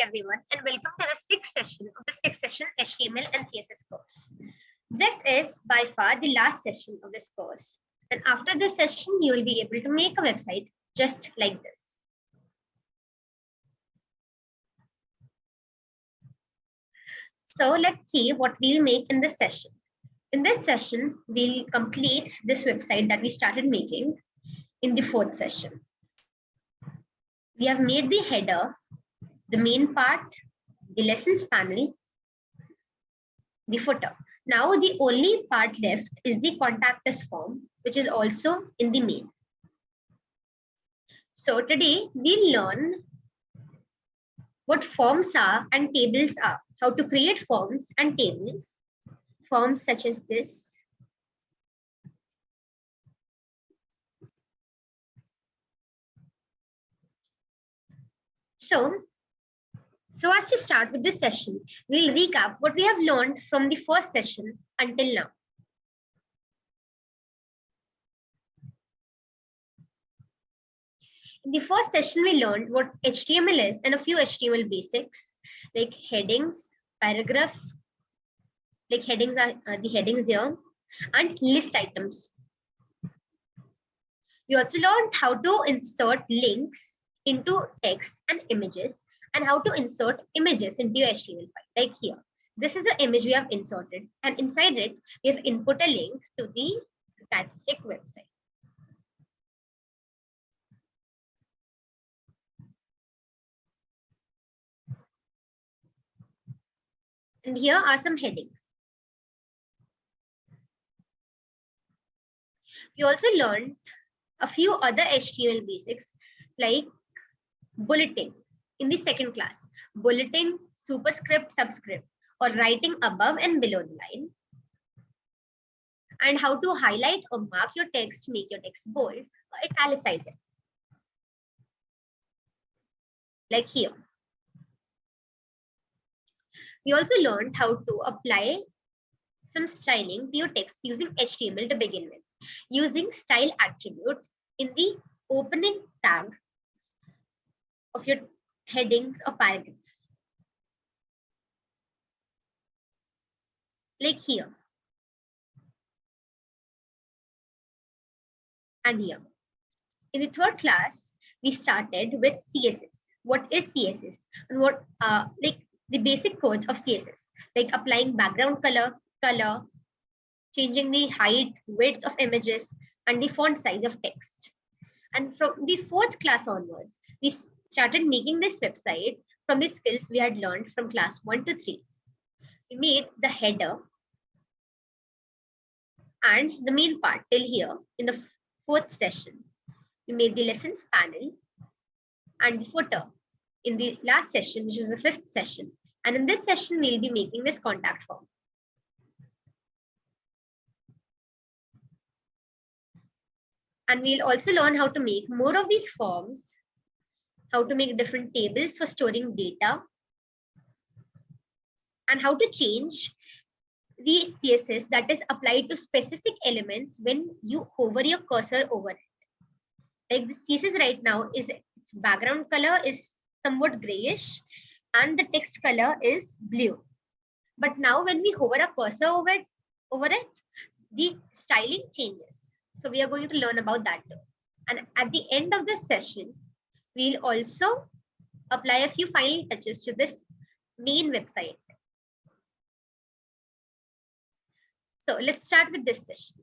everyone, and welcome to the sixth session of the sixth session HTML and CSS course. This is by far the last session of this course. And after this session, you will be able to make a website just like this. So let's see what we'll make in this session. In this session, we'll complete this website that we started making in the fourth session. We have made the header, the main part, the lessons panel, the footer. Now the only part left is the contact us form, which is also in the main. So today we'll learn what forms are and tables are, how to create forms and tables, forms such as this. So as to start with this session, we'll recap what we have learned from the first session until now. In the first session, we learned what HTML is and a few HTML basics like headings, paragraph, like headings are the headings here, and list items. We also learned how to insert links into text and images, and how to insert images into your HTML file, like here. This is an image we have inserted, and inside it, we have input a link to the statistic website. And here are some headings. We also learned a few other HTML basics like bulleting in the second class, bulleting, superscript, subscript, or writing above and below the line, and how to highlight or mark your text, make your text bold or italicize it, like here. We also learned how to apply some styling to your text using HTML to begin with, using style attribute in the opening tag of your headings or paragraphs, like here and here. In the third class, we started with CSS. What is CSS and what like the basic codes of CSS, like applying background color, changing the height, width of images, and the font size of text. And from the fourth class onwards, we started making this website from the skills we had learned from class 1 to 3. We made the header and the main part till here in the fourth session. We made the lessons panel and the footer in the last session, which was the fifth session. And in this session, we'll be making this contact form. And we'll also learn how to make more of these forms, how to make different tables for storing data, and how to change the CSS that is applied to specific elements when you hover your cursor over it. Like the CSS right now, its background color is somewhat grayish and the text color is blue. But now when we hover a cursor over it, the styling changes. So we are going to learn about that too. And at the end of this session, we'll also apply a few final touches to this main website. So let's start with this session.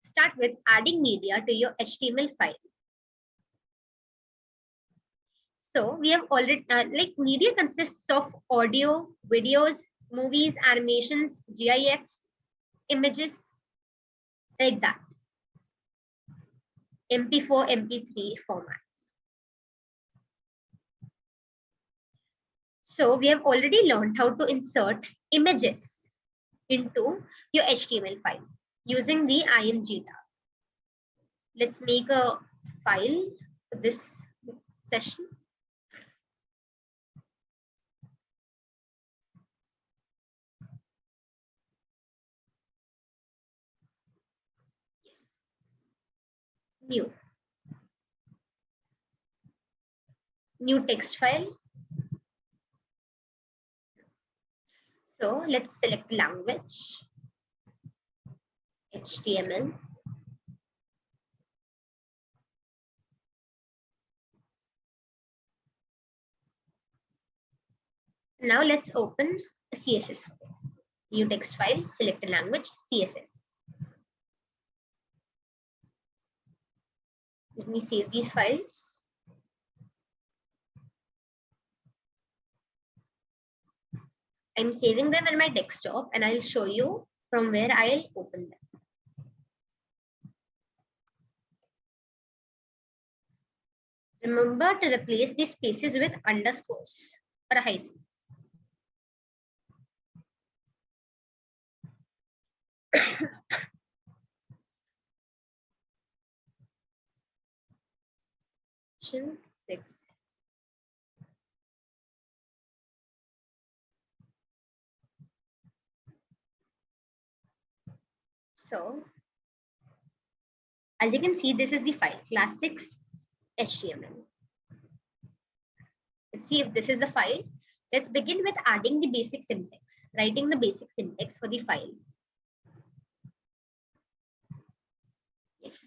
Start with adding media to your HTML file. So we have already, like media consists of audio, videos, movies, animations, GIFs, images, like that. MP4, MP3 formats. So we have already learned how to insert images into your HTML file using the img tag. Let's make a file for this session. New. new text file. So let's select language, HTML. Now let's open a CSS file. New text file, select a language, CSS. Let me save these files. I'm saving them in my desktop and I'll show you from where I'll open them. Remember to replace these spaces with underscores or hyphens. Section 6. So, as you can see, this is the file, class 6 HTML. Let's see if this is the file. Let's begin with adding the basic syntax, writing the basic syntax for the file. Yes.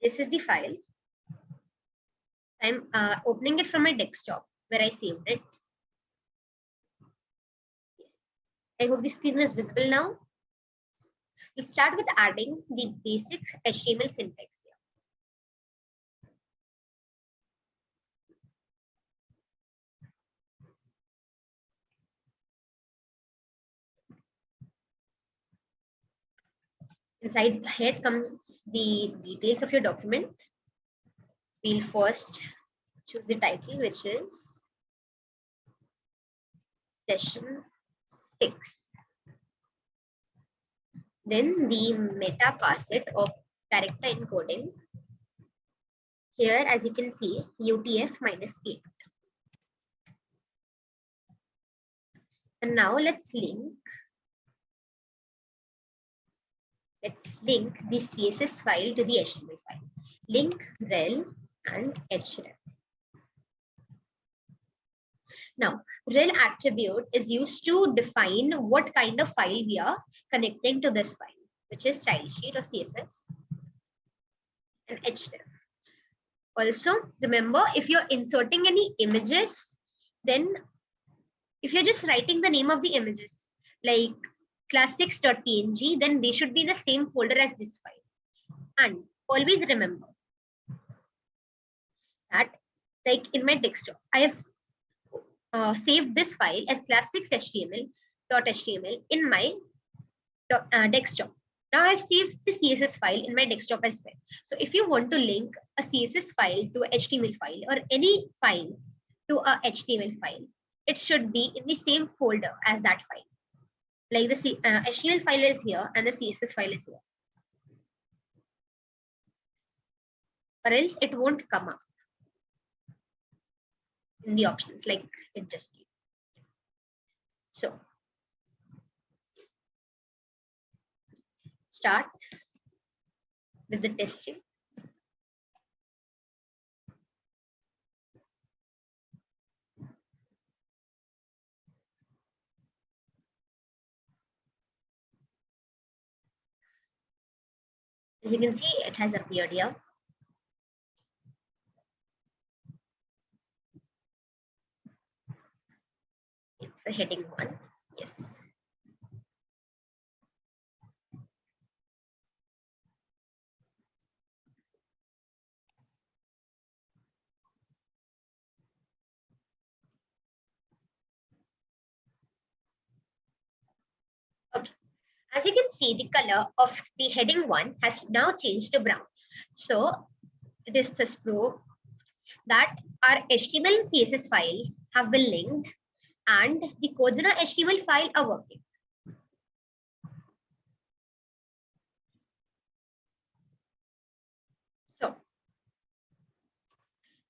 This is the file. I'm opening it from my desktop where I saved it. Yes. I hope the screen is visible now. Let's start with adding the basic HTML syntax here. Inside here comes the details of your document. We'll first choose the title, which is session 6. Then the meta facet of character encoding. Here, as you can see, UTF-8. And now let's link the CSS file to the HTML file. Link rel and href. Now, rel attribute is used to define what kind of file we are connecting to this file, which is style sheet or CSS, and href. Also, remember, if you're inserting any images, then if you're just writing the name of the images, like class6.png, then they should be the same folder as this file. And always remember that, like in my desktop, I have saved this file as class6html.html in my desktop. Now I've saved the CSS file in my desktop as well. So if you want to link a CSS file to a HTML file or any file to a HTML file, it should be in the same folder as that file. Like the HTML file is here and the CSS file is here. Or else it won't come up in the options like it just did. So start with the testing. As you can see, it has appeared here. It's a heading 1. Yes. Okay. As you can see, the color of the heading 1 has now changed to brown. So it is thus proof that our HTML and CSS files have been linked and the codes in our HTML file are working. So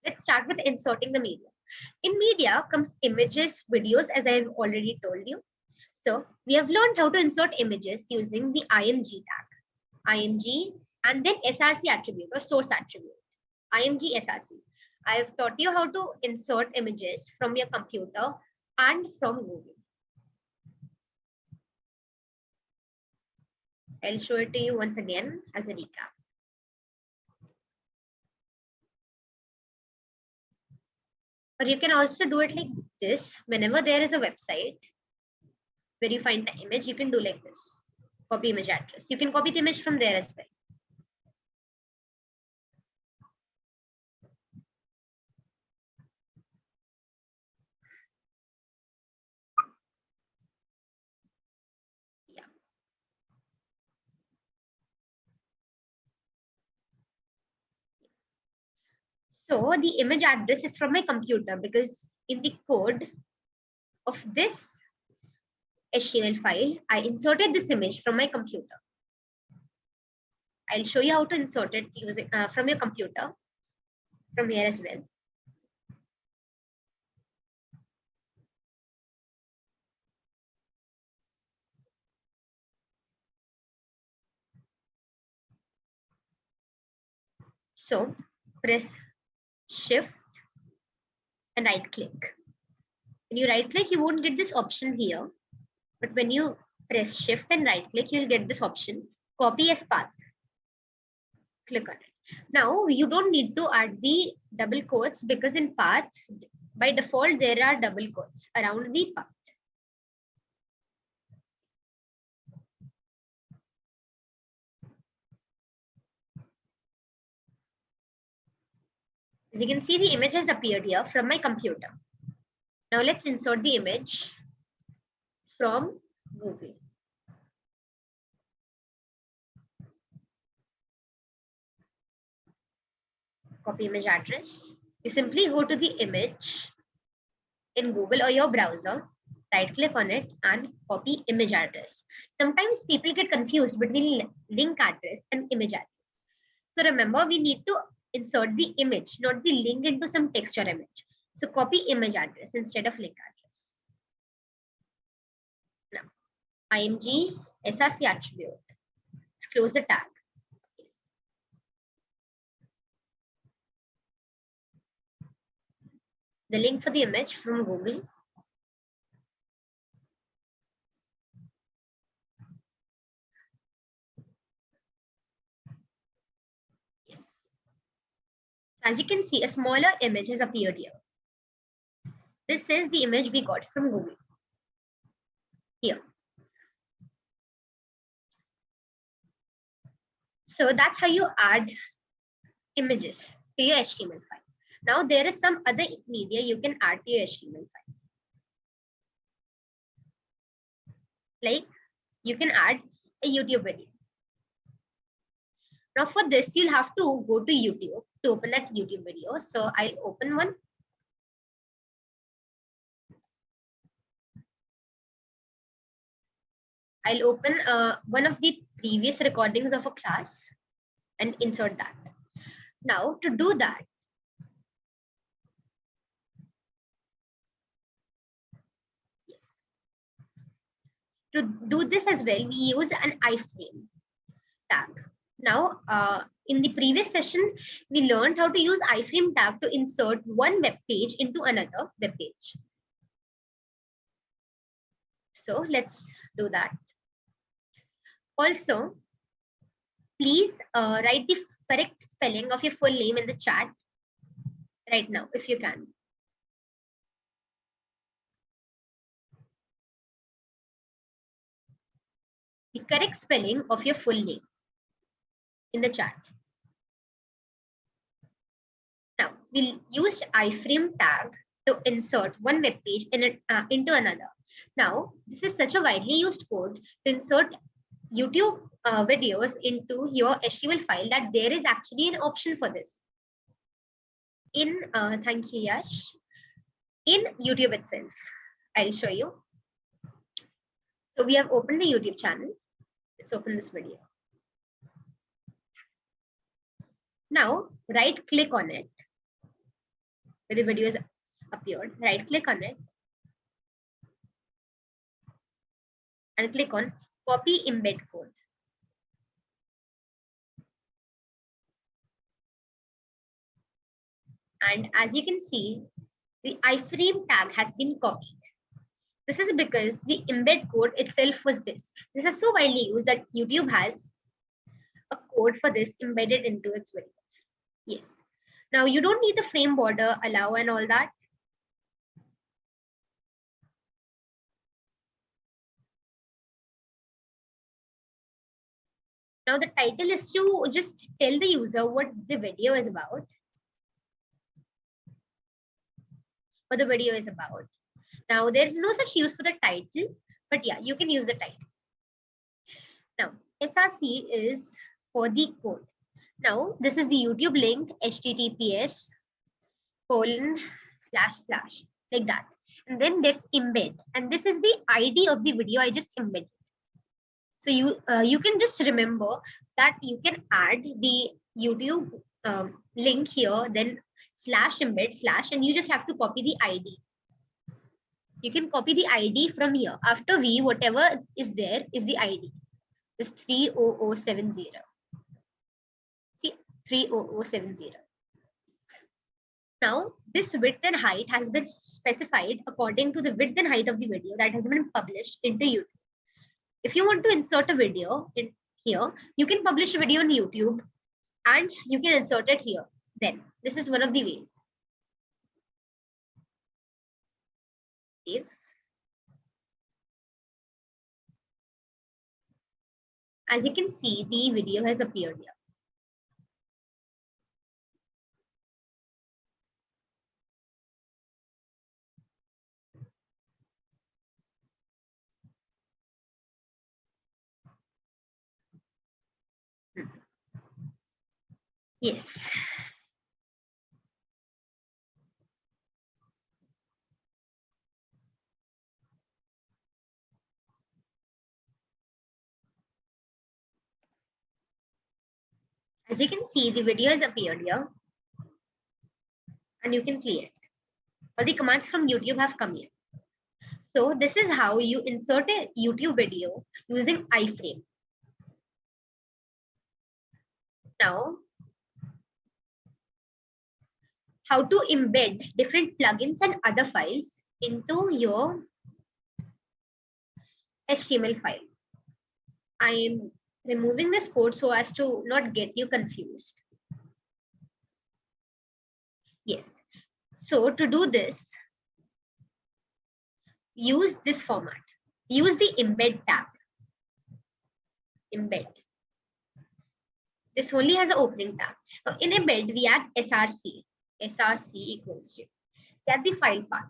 let's start with inserting the media. In media comes images, videos, as I've already told you. So we have learned how to insert images using the img tag, img, and then src attribute or source attribute, img src. I have taught you how to insert images from your computer and from Google. I'll show it to you once again as a recap. Or you can also do it like this. Whenever there is a website where you find the image, you can do like this. Copy image address. You can copy the image from there as well. Yeah. So the image address is from my computer because in the code of this HTML file, I inserted this image from my computer. I'll show you how to insert it using from your computer from here as well. So press Shift and right click. When you right click, you won't get this option here. But when you press Shift and right click, you'll get this option, copy as path. Click on it. Now you don't need to add the double quotes because in path, by default, there are double quotes around the path. As you can see, the image has appeared here from my computer. Now let's insert the image from Google. Copy image address. You simply go to the image in Google or your browser, right click on it and copy image address. Sometimes people get confused between link address and image address. So remember, we need to insert the image, not the link into some text or image. So copy image address instead of link address. Now, img src attribute. Let's close the tag. The link for the image from Google. Yes. As you can see, a smaller image has appeared here. This is the image we got from Google. Here. So that's how you add images to your HTML file. Now there is some other media you can add to your HTML file. Like you can add a YouTube video. Now for this, you'll have to go to YouTube to open that YouTube video. So I'll open one. I'll open one of the previous recordings of a class and insert that. Now to do that, yes. To do this as well, we use an iframe tag. Now, in the previous session, we learned how to use iframe tag to insert one web page into another web page. So let's do that. Also, please write the correct spelling of your full name in the chat right now, if you can. The correct spelling of your full name in the chat. Now, we'll use iframe tag to insert one web page into another. Now, this is such a widely used code to insert YouTube videos into your HTML file that there is actually an option for this. Thank you, Yash. In YouTube itself, I'll show you. So we have opened the YouTube channel. Let's open this video. Now, right click on it. Where the video is appeared, right click on it. and click on copy embed code. And as you can see, the iframe tag has been copied. This is because the embed code itself was this. This is so widely used that YouTube has a code for this embedded into its videos. Yes. Now you don't need the frame border, allow, and all that. Now the title is to just tell the user what the video is about. What the video is about. Now there is no such use for the title, but yeah, you can use the title. Now SRC is for the code. Now this is the YouTube link, https:// like that. And then there's embed, and this is the ID of the video I just embedded. So you can just remember that you can add the YouTube link here, then /embed/ and you just have to copy the ID. You can copy the ID from here. After V, whatever is there is the ID. This 30070. See, 30070. Now, this width and height has been specified according to the width and height of the video that has been published into YouTube. If you want to insert a video in here, you can publish a video on YouTube and you can insert it here. Then, this is one of the ways. Save. As you can see, the video has appeared here. Yes. As you can see, the video has appeared here and you can play it. All the commands from YouTube have come here. So this is how you insert a YouTube video using iframe. Now, how to embed different plugins and other files into your HTML file. I am removing this code so as to not get you confused. Yes. So to do this, use this format. Use the embed tag. Embed. This only has an opening tag. Now in embed, we add src. src equals to get the file path.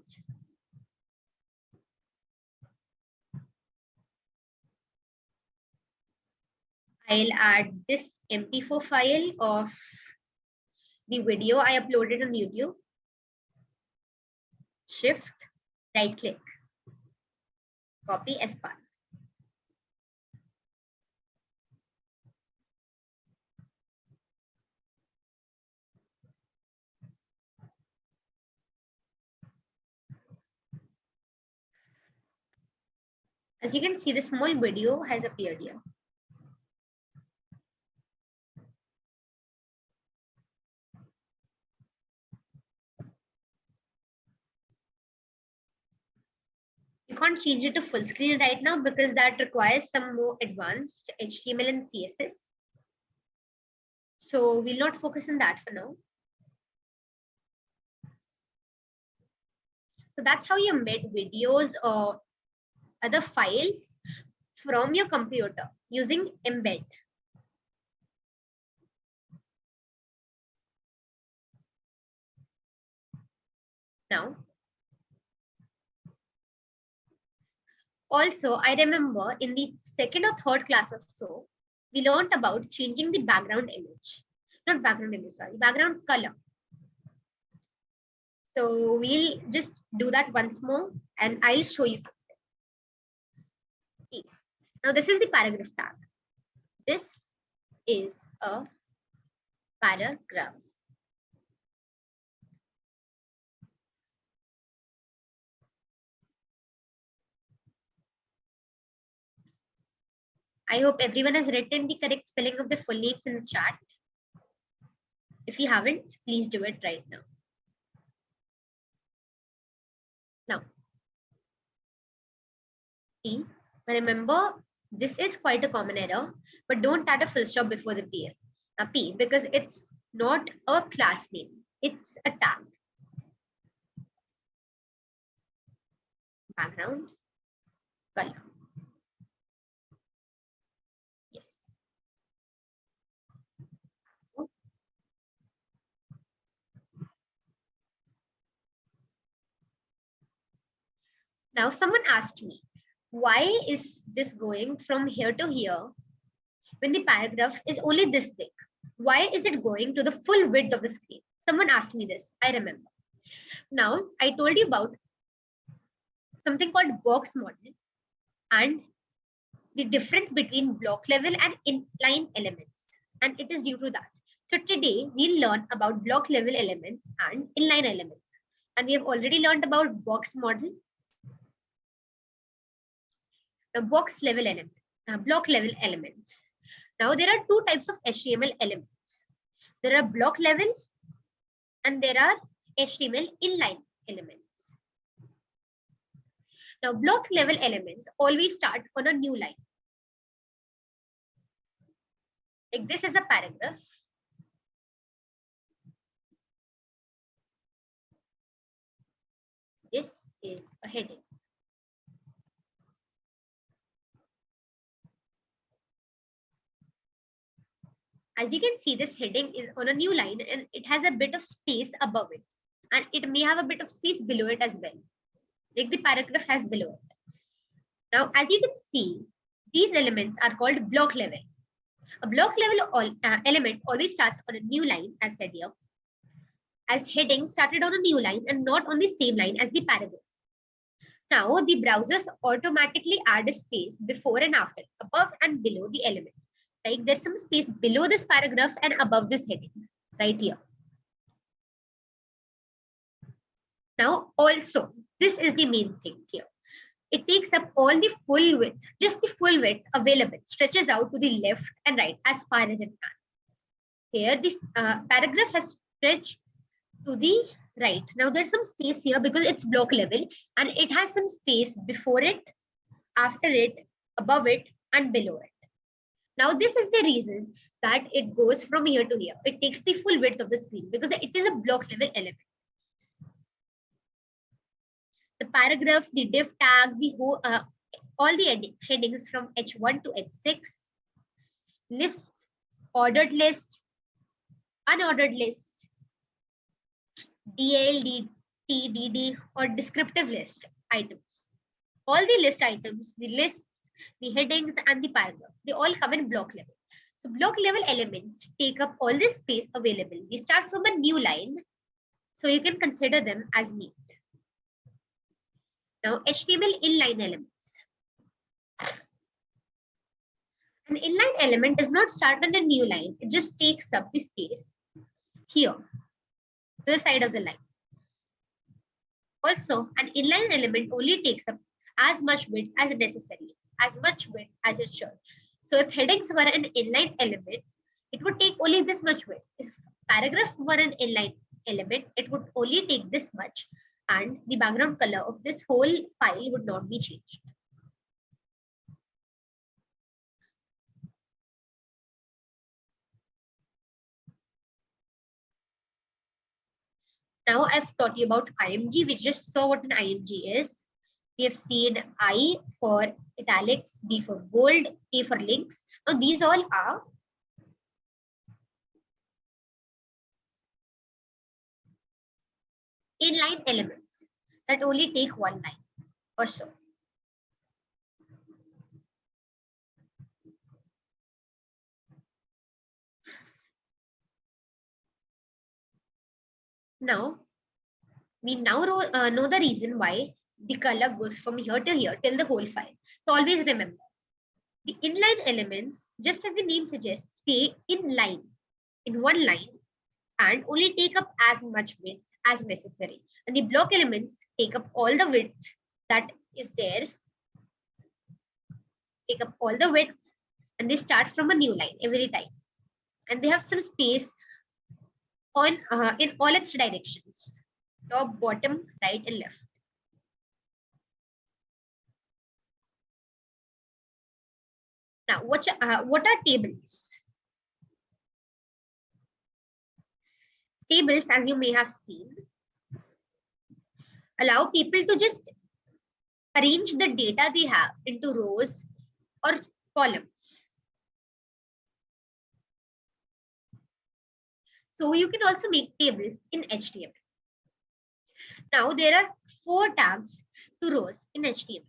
I'll add this MP4 file of the video I uploaded on YouTube. Shift, right click, copy as path. As you can see, the small video has appeared here. You can't change it to full screen right now because that requires some more advanced HTML and CSS. So we'll not focus on that for now. So that's how you embed videos or other files from your computer using embed. Now, also, I remember in the second or third class or so, we learned about changing the background image. Not background image, sorry, background color. So we'll just do that once more and I'll show you something. See, now this is the paragraph tag. This is a paragraph. I hope everyone has written the correct spelling of the full names in the chat. If you haven't, please do it right now. Now, P. Remember, this is quite a common error, but don't add a full stop before the P, because it's not a class name. It's a tag. Background color. Yes. Now, someone asked me, why is this going from here to here when the paragraph is only this big? Why is it going to the full width of the screen? Someone asked me this, I remember. Now, I told you about something called box model and the difference between block level and inline elements. And it is due to that. So today we'll learn about block level elements and inline elements. And we have already learned about box model. The box level element, block level elements. Now there are two types of HTML elements. There are block level and there are HTML inline elements. Now block level elements always start on a new line. Like this is a paragraph. This is a heading. As you can see, this heading is on a new line and it has a bit of space above it. And it may have a bit of space below it as well. Like the paragraph has below it. Now, as you can see, these elements are called block level. A block level element always starts on a new line, as said here, as heading started on a new line and not on the same line as the paragraph. Now, the browsers automatically add a space before and after, above and below the element. Like there's some space below this paragraph and above this heading, right here. Now, also, this is the main thing here. It takes up all the full width, just the full width available, stretches out to the left and right as far as it can. Here, this paragraph has stretched to the right. Now, there's some space here because it's block level and it has some space before it, after it, above it, and below it. Now, this is the reason that it goes from here to here. It takes the full width of the screen because it is a block level element. The paragraph, the div tag, the whole, all the headings from H1 to H6, list, ordered list, unordered list, DL, DT, DD, or descriptive list items. All the list items, the lists, the headings, and the paragraph, they all come in block level. So block level elements take up all the space available. They start from a new line, so you can consider them as neat. Now, HTML inline elements. An inline element does not start on a new line. It just takes up the space here, to the side of the line. Also, an inline element only takes up as much width as necessary, as much width as it should. So if headings were an inline element, it would take only this much width. If paragraph were an inline element, it would only take this much, and the background color of this whole file would not be changed. Now I've taught you about IMG. We just saw what an IMG is. We have seen I for italics, B for bold, A for links. Now these all are inline elements that only take one line or so. Now, we now know the reason why the color goes from here to here till the whole file. So always remember, the inline elements, just as the name suggests, stay in line, in one line, and only take up as much width as necessary. And the block elements take up all the width that is there, take up all the width and they start from a new line every time, and they have some space on in all its directions, top, bottom, right, and left. Now, what are tables? Tables, as you may have seen, allow people to just arrange the data they have into rows or columns. So you can also make tables in HTML. Now there are 4 tags to rows in HTML.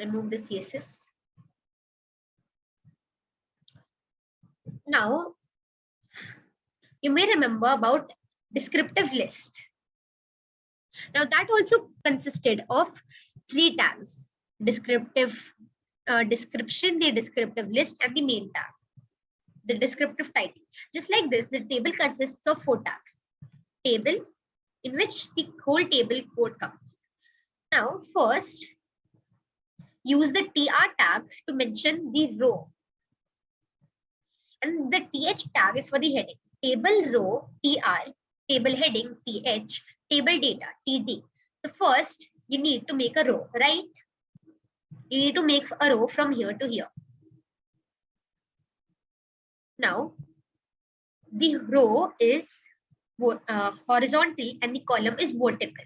Remove the CSS. Now you may remember about descriptive list. Now that also consisted of 3 tags: descriptive description, the descriptive list, and the main tag, the descriptive title. Just like this, the table consists of 4 tags. Table, in which the whole table code comes. Now first, use the tr tag to mention the row, and the th tag is for the heading. Table row tr, table heading th, table data td. So first you need to make a row, right? You need to make a row from here to here. Now the row is horizontal and the column is vertical.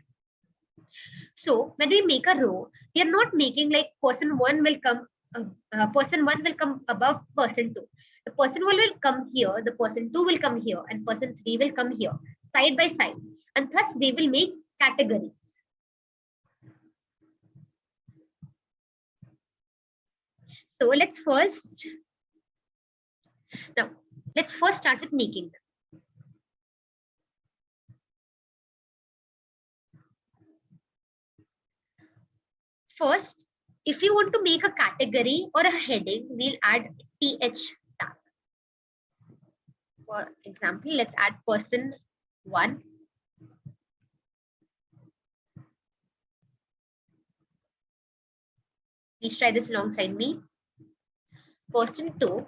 So when we make a row, we are not making like person 1 will come above person 2. The person 1 will come here, the person 2 will come here, and person 3 will come here, side by side, and thus they will make categories. So let's first start with making them. First, if you want to make a category or a heading, we'll add th tag. For example, let's add person 1. Please try this alongside me. Person 2.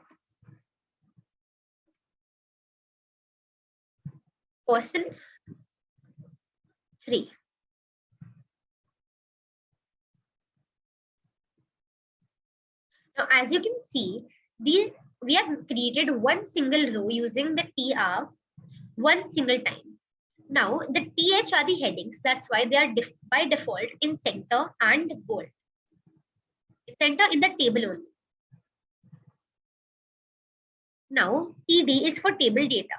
Person 3. Now, as you can see, we have created one single row using the tr one single time. Now, the th are the headings. That's why they are by default in center and bold. Center in the table only. Now, td is for table data.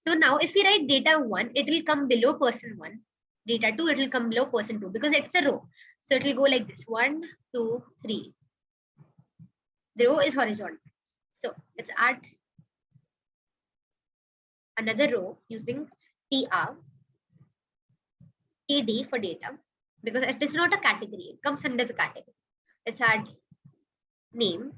So now if we write data 1, it will come below person 1. Data 2, it will come below person 2 because it's a row. So it will go like this: 1, 2, 3. The row is horizontal. So let's add another row using tr, td for data, because it is not a category. It comes under the category. Let's add name.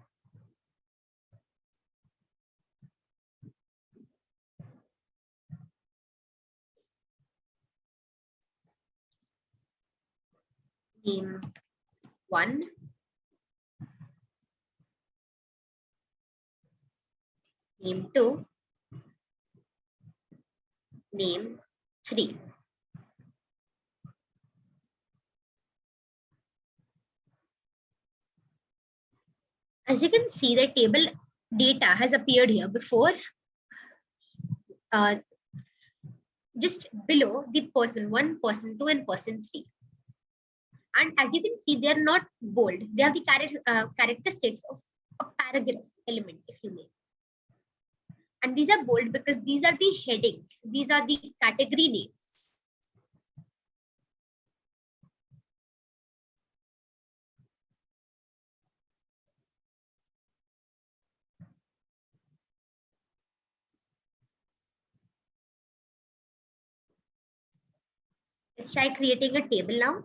Name 1. Name 2. Name 3. As you can see, the table data has appeared here before, just below the person 1, person 2, and person 3. And as you can see, they are not bold. They have the characteristics of a paragraph element, if you may. And these are bold because these are the headings. These are the category names. Let's try creating a table now.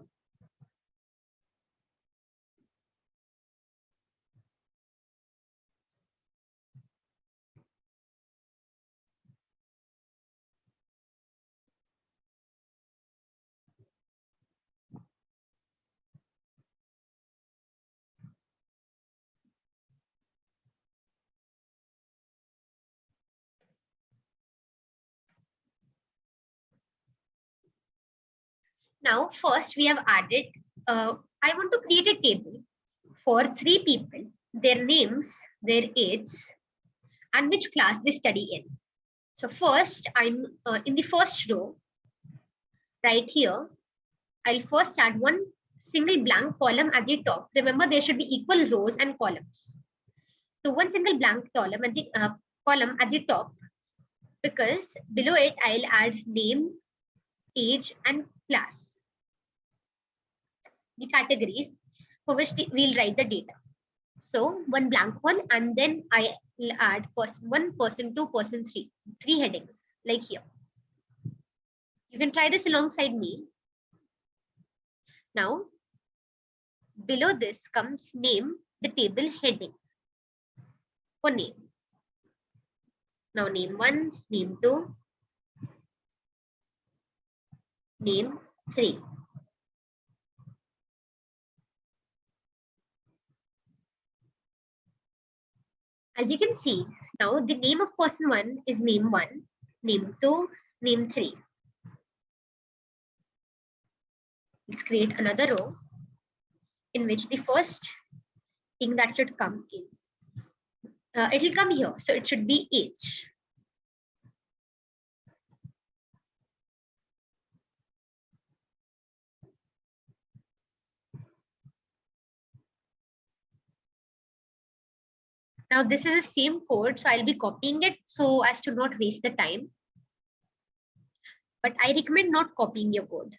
Now, first we have added, I want to create a table for 3 people, their names, their ages, and which class they study in. So first, I'm in the first row, right here. I'll first add one single blank column at the top. Remember, there should be equal rows and columns. So one single blank column at the top, because below it I'll add name, age, and class, the categories for which we'll write the data. So one blank one, and then I'll add person 1, person 2, person 3, 3 headings like here. You can try this alongside me. Now, below this comes name, the table heading for name. Now name 1, name 2, name 3. As you can see, now the name of person 1 is name 1, name 2, name 3. Let's create another row in which the first thing that should come is, it will come here. So it should be age. Now this is the same code, so I'll be copying it so as to not waste the time. But I recommend not copying your code.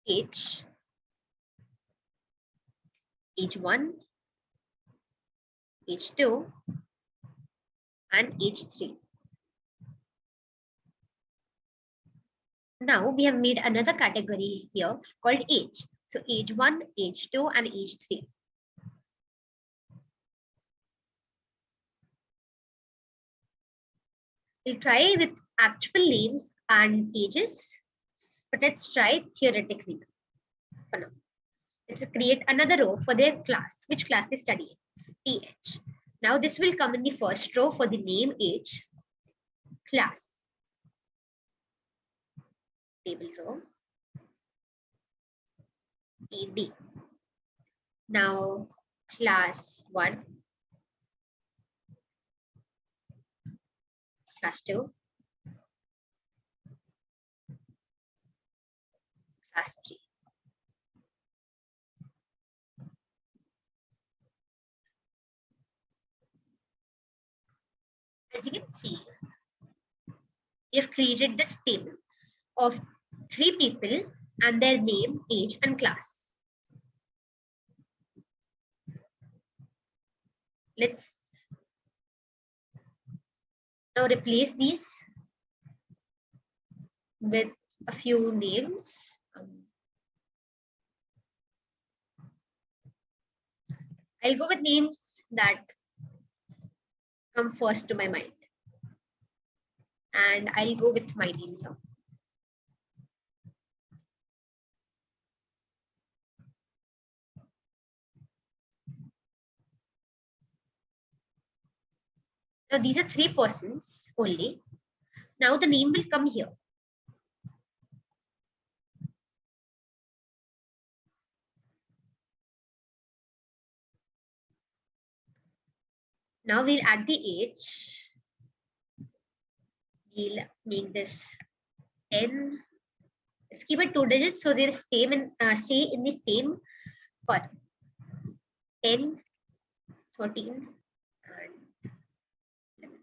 Age 1, age 2, and age 3. Now we have made another category here called age. So age 1, age 2, and age 3. We'll try with actual names and ages, but let's try theoretically for now. Let's create another row for their class, which class they study in, TH. Now this will come in the first row for the name, age, class. Table row, ED. Now class 1, class 2, class 3. As you can see, we have created this table of 3 people and their name, age, and class. Let's now replace these with a few names. I'll go with names that come first to my mind. And I'll go with my name here. Now these are 3 persons only. Now the name will come here. Now we'll add the age. We'll make this 10. Let's keep it 2 digits so they'll stay in the same column. 10, 13, and 11.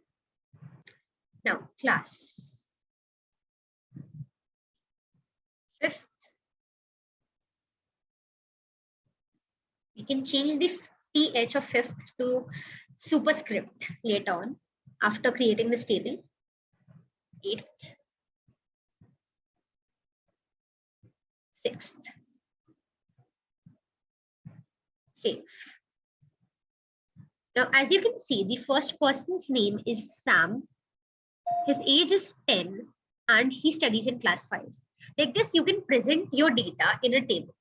Now class. 5th. We can change the th of 5th to superscript later on after creating this table. 8th. 6th. Save. Now, as you can see, the first person's name is Sam. His age is 10 and he studies in class 5. Like this, you can present your data in a table.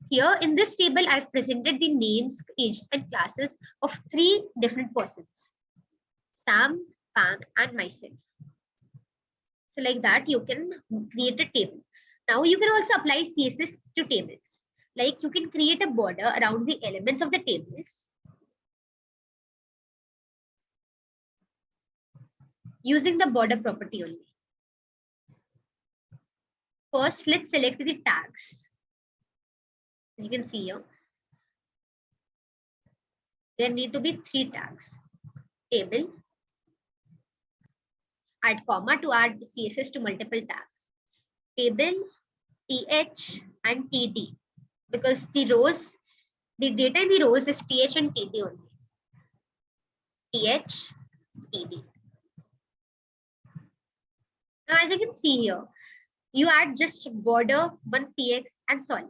Here in this table, I've presented the names, ages, and classes of 3 different persons: Sam, Pam, and myself. So like that, you can create a table. Now you can also apply CSS to tables. Like you can create a border around the elements of the tables using the border property only. First, let's select the tags. As you can see here, there need to be 3 tags. Table, add comma to add CSS to multiple tags. Table, th, and td, because the rows, the data in the rows is th and td only. Th, td. Now, as you can see here, you add just border, 1px, and solid.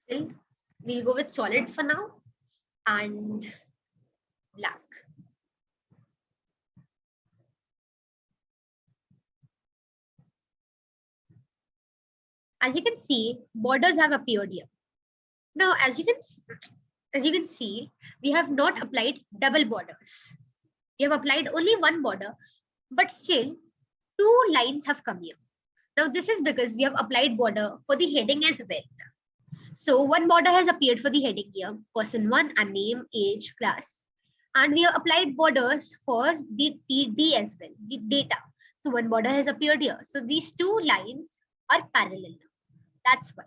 Excel. We'll go with solid for now and black. As you can see, borders have appeared here. Now, as you can see, we have not applied double borders. We have applied only one border, but still 2 lines have come here. Now, this is because we have applied border for the heading as well. So one border has appeared for the heading here, person 1 and name, age, class. And we have applied borders for the TD as well, the data. So one border has appeared here. So these 2 lines are parallel. That's why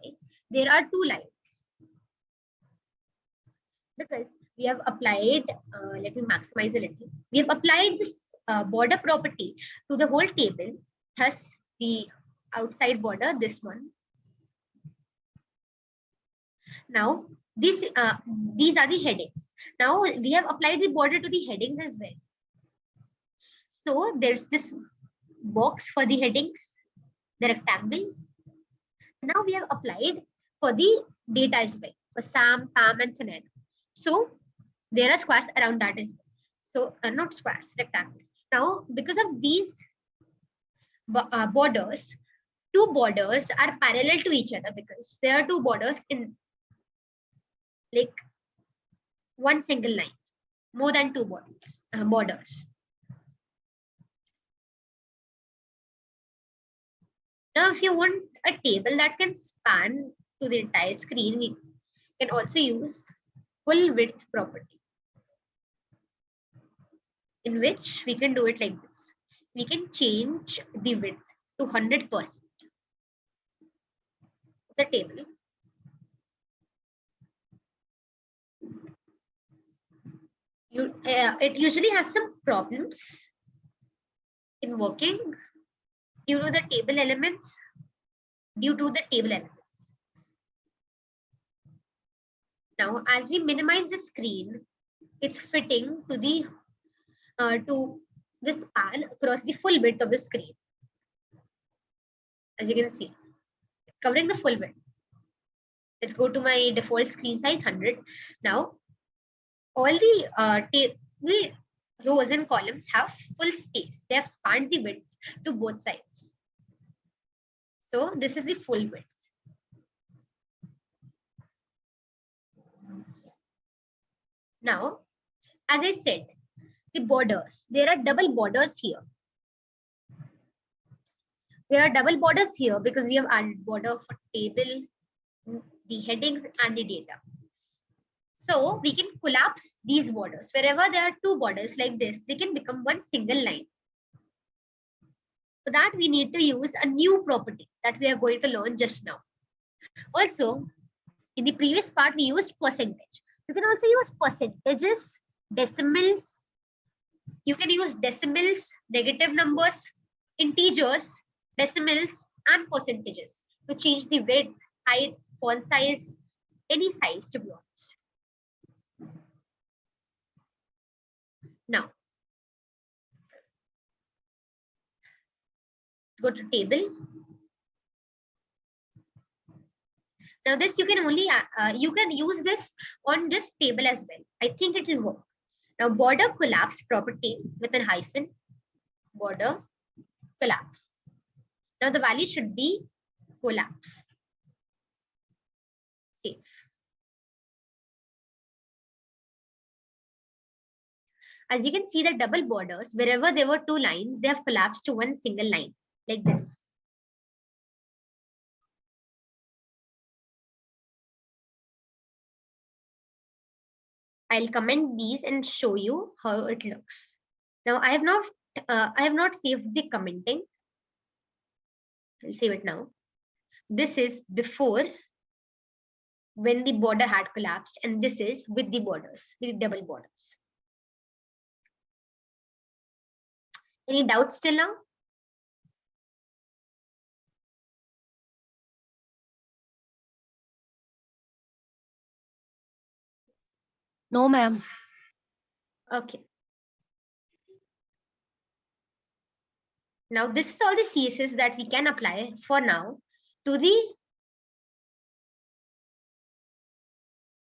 there are 2 lines. Because we have applied, let me maximize a little. We have applied this border property to the whole table. Thus, the outside border, this one. Now, these are the headings. Now, we have applied the border to the headings as well. So, there's this box for the headings, the rectangle. Now, we have applied for the data as well, for Sam, Pam, and Sunaina. So, there are squares around that as well. So, not squares, rectangles. Now, because of these borders, 2 borders are parallel to each other because there are 2 borders in like one single line, more than 2 borders. Now, if you want a table that can span to the entire screen, we can also use full width property, in which we can do it like this. We can change the width to 100% of the table. It usually has some problems in working due to the table elements. Now, as we minimize the screen, it's fitting to the span across the full width of the screen. As you can see, covering the full width. Let's go to my default screen size 100. Now, all the rows and columns have full space. They have spanned the width to both sides. So this is the full width. Now, as I said, the borders, there are double borders here. There are double borders here because we have added border for table, the headings, and the data. So we can collapse these borders. Wherever there are 2 borders like this, they can become one single line. For that, we need to use a new property that we are going to learn just now. Also, in the previous part, we used percentage. You can also use percentages, decimals. You can use decimals, negative numbers, integers, decimals, and percentages to change the width, height, font size, any size, to be honest. Now, let's go to table. Now, this you can only you can use this on this table as well. I think it will work. Now, border collapse property with a hyphen, border collapse. Now, the value should be collapse. As you can see, the double borders, wherever there were two lines, they have collapsed to one single line like this. I'll comment these and show you how it looks. Now I have not saved the commenting. I'll save it now. This is before, when the border had collapsed, and this is with the borders, the double borders. Any doubts till now? No, ma'am. Okay. Now this is all the CSS that we can apply for now to the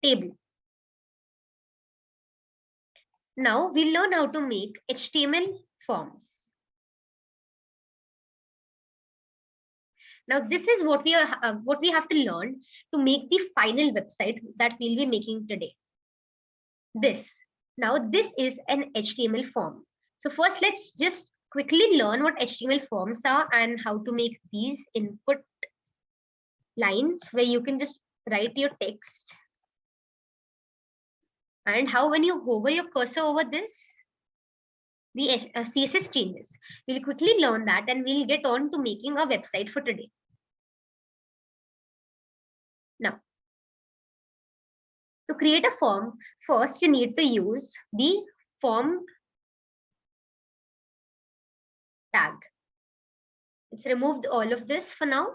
table. Now we'll learn how to make HTML forms. Now this is what we have to learn to make the final website that we'll be making today. This. Now this is an HTML form. So first let's just quickly learn what HTML forms are and how to make these input lines where you can just write your text, and how when you hover your cursor over this, the CSS changes. We'll quickly learn that and we'll get on to making a website for today. Now, to create a form, first you need to use the form tag. Let's remove all of this for now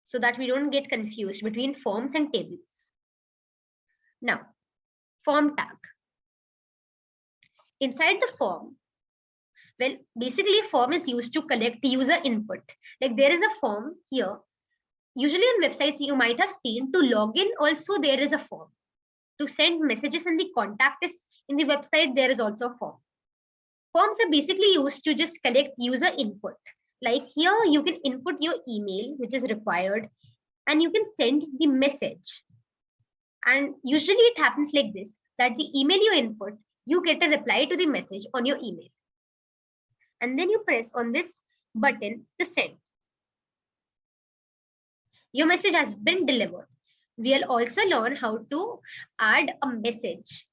so that we don't get confused between forms and tables. Now, form tag. Inside the form, well, basically a form is used to collect user input. Like there is a form here. Usually on websites, you might have seen to log in also there is a form. To send messages in the contact us in the website, there is also a form. Forms are basically used to just collect user input. Like here, you can input your email, which is required, and you can send the message. And usually it happens like this, that the email you input, you get a reply to the message on your email. And then you press on this button to send. Your message has been delivered. We'll also learn how to add a message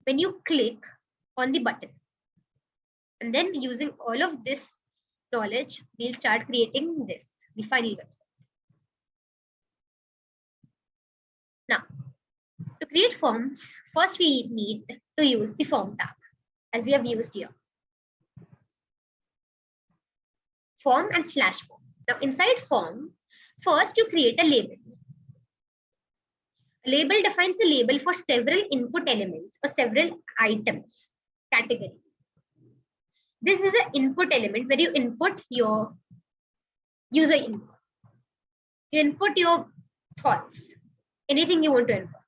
when you click on the button. And then using all of this knowledge, we'll start creating this, the final website. Now, to create forms, first we need to use the form tag, as we have used here. Form and slash form. Now, inside form, first you create a label. A label defines a label for several input elements or several items, category. This is an input element where you input your user input. You input your thoughts, anything you want to input.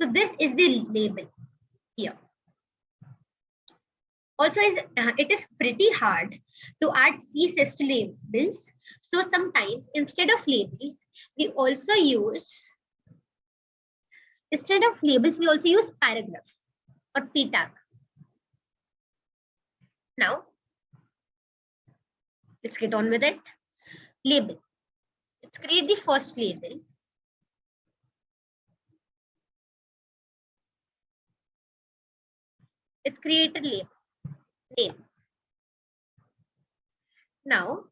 So this is the label here. Also, it is pretty hard to add CSS to labels. So sometimes instead of labels, we also use paragraph or p tag. Now, let's get on with it. Label. Let's create the first label. Let's create a label. Name. Now,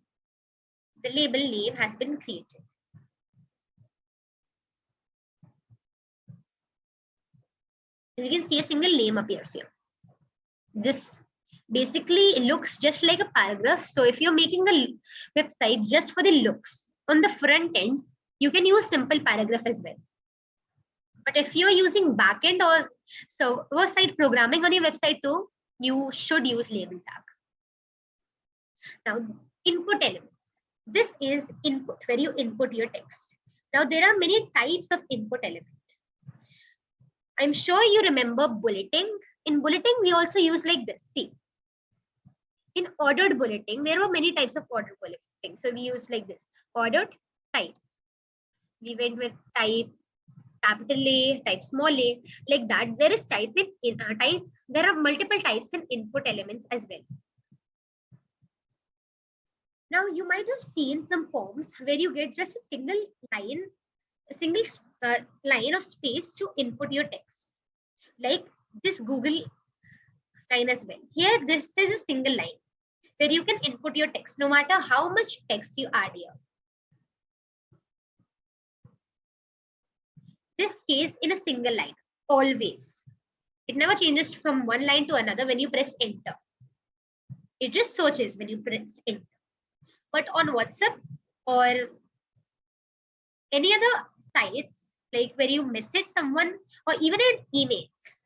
the label name has been created. As you can see, a single name appears here. This basically looks just like a paragraph. So if you're making a website just for the looks, on the front end, you can use simple paragraph as well. But if you're using backend or server-side programming on your website too, you should use label tag. Now, input elements. This is input, where you input your text. Now, there are many types of input element. I'm sure you remember bulleting. In bulleting, we also use like this. See, in ordered bulleting, there were many types of ordered bulleting. So we use like this, ordered, type. We went with type, capital A, type small a, like that. There is type in type. There are multiple types in input elements as well. Now you might have seen some forms where you get just a single line, a single line of space to input your text, like this Google line as well. Here, this is a single line where you can input your text, no matter how much text you add here. This stays in a single line, always. It never changes from one line to another when you press enter. It just searches when you press enter. But on WhatsApp or any other sites, like where you message someone or even in emails,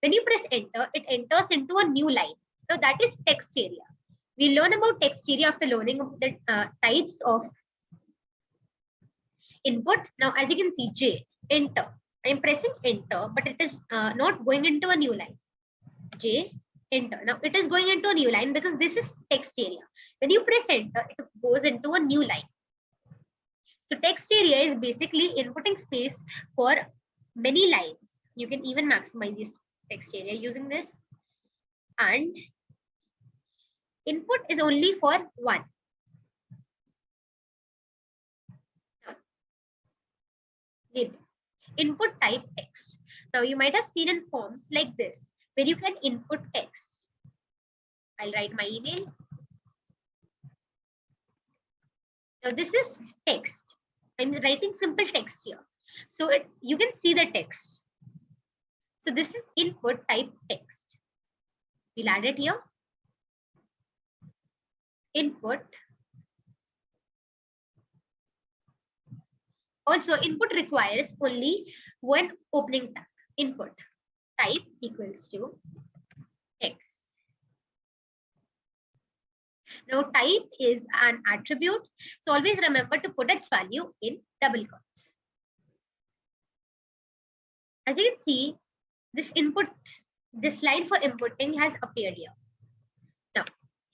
when you press enter, it enters into a new line. Now that is text area. We learn about text area after learning the types of input. Now, as you can see, J, enter. I'm pressing enter, but it is not going into a new line. J, enter. Now, it is going into a new line because this is text area. When you press enter, it goes into a new line. So, text area is basically inputting space for many lines. You can even maximize this text area using this. And input is only for one. Input type text. Now you might have seen in forms like this where you can input text. I'll write my email. Now this is text. I'm writing simple text here. So you can see the text. So this is input type text. We'll add it here. Input. Also, input requires only one opening tag. Input type equals to text. Now, type is an attribute. So always remember to put its value in double quotes. As you can see, this line for inputting has appeared here. Now,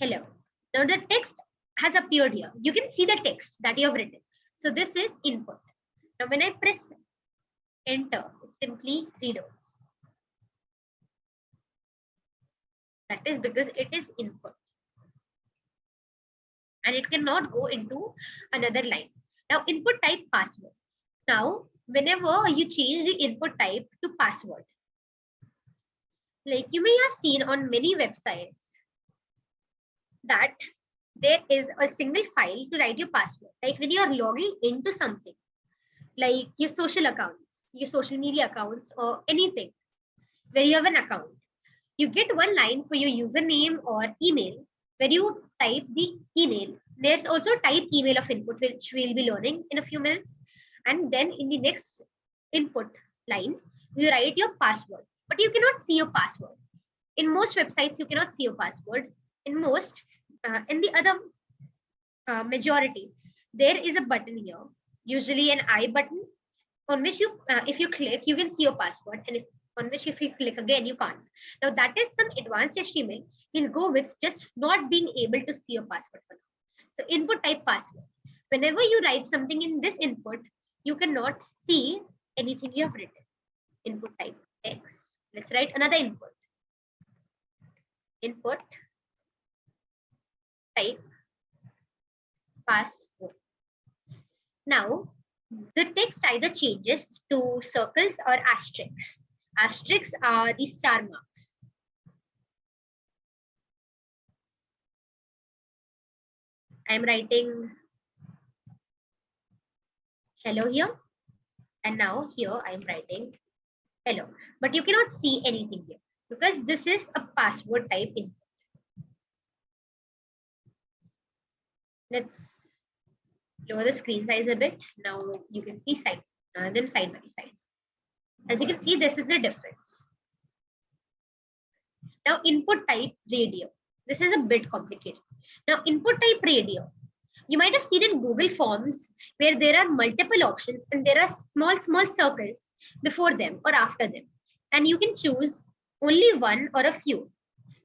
hello. Now the text has appeared here. You can see the text that you have written. So this is input. Now when I press enter, it simply reloads. That is because it is input. And it cannot go into another line. Now input type password. Now whenever you change the input type to password, like you may have seen on many websites that there is a single file to write your password. Like when you are logging into something, like your social accounts, your social media accounts, or anything where you have an account, you get one line for your username or email where you type the email. There's also type email of input, which we'll be learning in a few minutes. And then in the next input line, you write your password, but you cannot see your password. In most websites, you cannot see your password. In most, in the other majority, there is a button here, usually an I button, on which you, if you click, you can see your password, and on which if you click again, you can't. Now that is some advanced HTML. We'll go with just not being able to see your password for now. So input type password. Whenever you write something in this input, you cannot see anything you have written. Input type text. Let's write another input. Input type password. Now, the text either changes to circles or asterisks. Asterisks are the star marks. I'm writing hello here. And now here I'm writing hello. But you cannot see anything here because this is a password type input. Let's lower the screen size a bit. Now you can see them side by side. As you can see, this is the difference. Now input type radio. This is a bit complicated. Now input type radio. You might have seen in Google Forms where there are multiple options and there are small circles before them or after them. And you can choose only one or a few.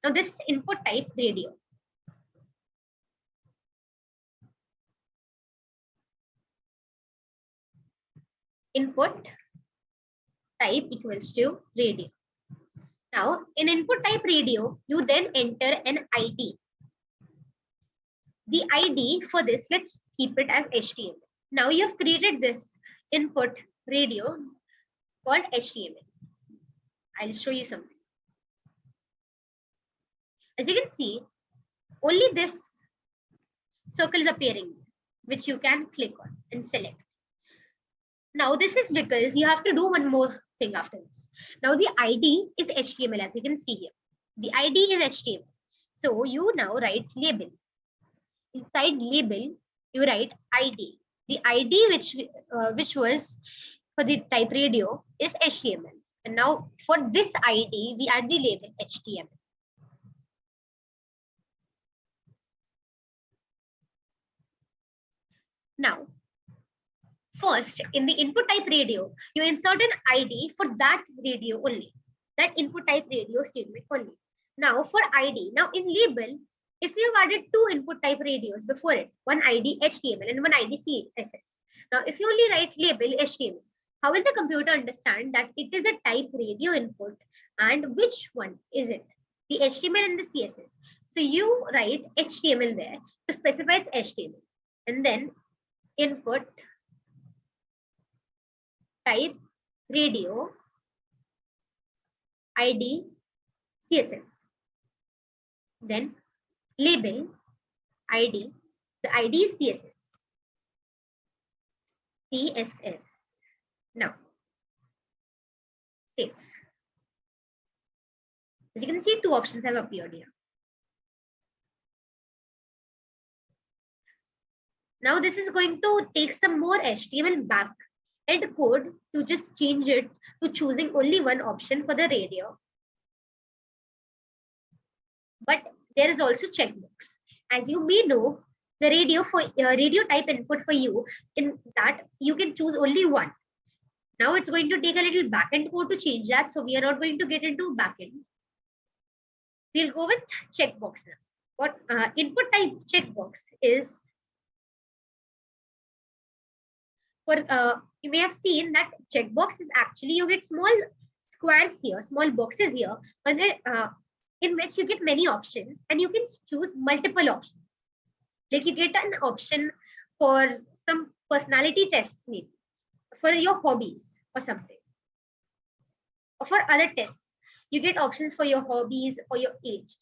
Now this is input type radio. Input type equals to radio. Now in input type radio, you then enter an ID. The ID for this, let's keep it as HTML. Now you have created this input radio called HTML. I'll show you something. As you can see, only this circle is appearing, which you can click on and select. Now this is because you have to do one more thing after this. Now the ID is HTML, as you can see here. The ID is HTML. So you now write label. Inside label, you write ID. The ID which was for the type radio is HTML. And now for this ID, we add the label HTML. Now, first, in the input type radio, you insert an ID for that radio only, that input type radio statement only. Now for ID, now in label, if you've added two input type radios before it, one ID HTML and one ID CSS. Now, if you only write label HTML, how will the computer understand that it is a type radio input and which one is it? The HTML and the CSS. So you write HTML there to specify it's HTML, and then input type radio ID CSS. Then label ID, the ID is CSS. Now save. As you can see, two options have appeared here. Now this is going to take some more HTML back end code to just change it to choosing only one option for the radio. But there is also checkbox. As you may know, the radio for radio type input for you, in that you can choose only one. Now it's going to take a little backend code to change that, so we are not going to get into backend. We'll go with checkbox now. What input type checkbox is for you may have seen that checkbox is actually you get small squares here, small boxes here, and in which you get many options and you can choose multiple options. Like you get an option for some personality tests, maybe for your hobbies or something, or for other tests. You get options for your hobbies or your age.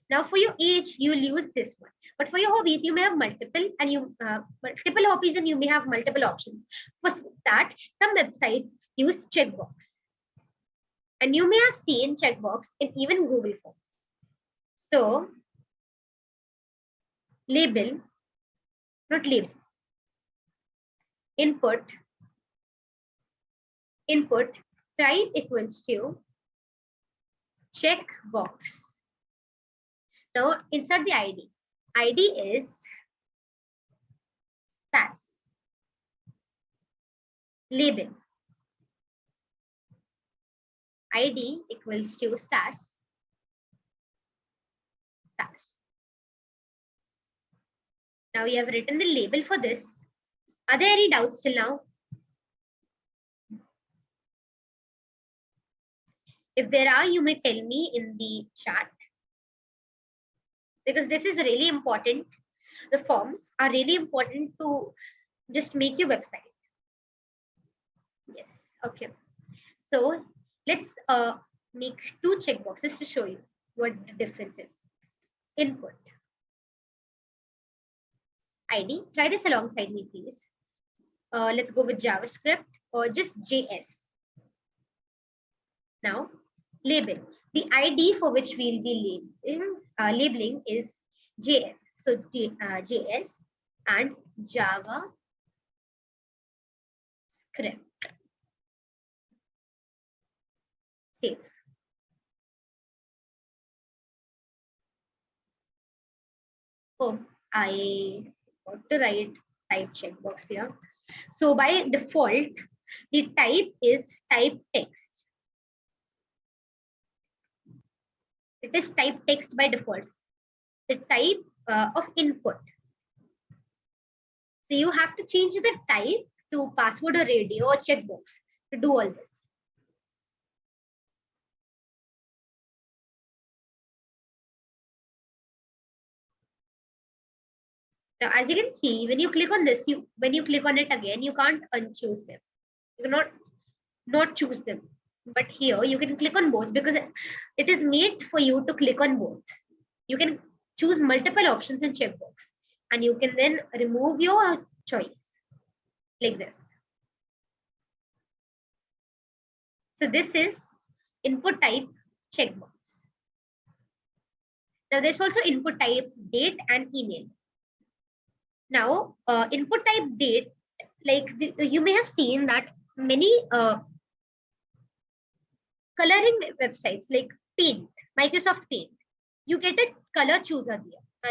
Now for your age, you will use this one. But for your hobbies, you may have multiple and multiple hobbies and you may have multiple options. For that, some websites use checkbox. And you may have seen checkbox in even Google Forms. So label, not label, input type equals to checkbox. Now insert the ID. ID is SAS. Label. ID equals to SAS. Now we have written the label for this. Are there any doubts till now? If there are, you may tell me in the chat, because this is really important. The forms are really important to just make your website. Yes, okay. So let's make two checkboxes to show you what the difference is. Input ID. Try this alongside me, please. Let's go with JavaScript or just JS. Now, label. The ID for which we'll be labeling is JS. So JS and JavaScript. Save. Oh, I got to write type checkbox here. So by default, the type is type text. It is type text by default. The type of input. So you have to change the type to password or radio or checkbox to do all this. Now, as you can see, when you click on this, when you click on it again, you can't unchoose them. You cannot not choose them. But here you can click on both because it is made for you to click on both. You can choose multiple options in checkbox, and you can then remove your choice like this. So this is input type checkbox. Now there's also input type date and email. Now input type date, like you may have seen that many coloring websites like Paint, Microsoft Paint, you get a color chooser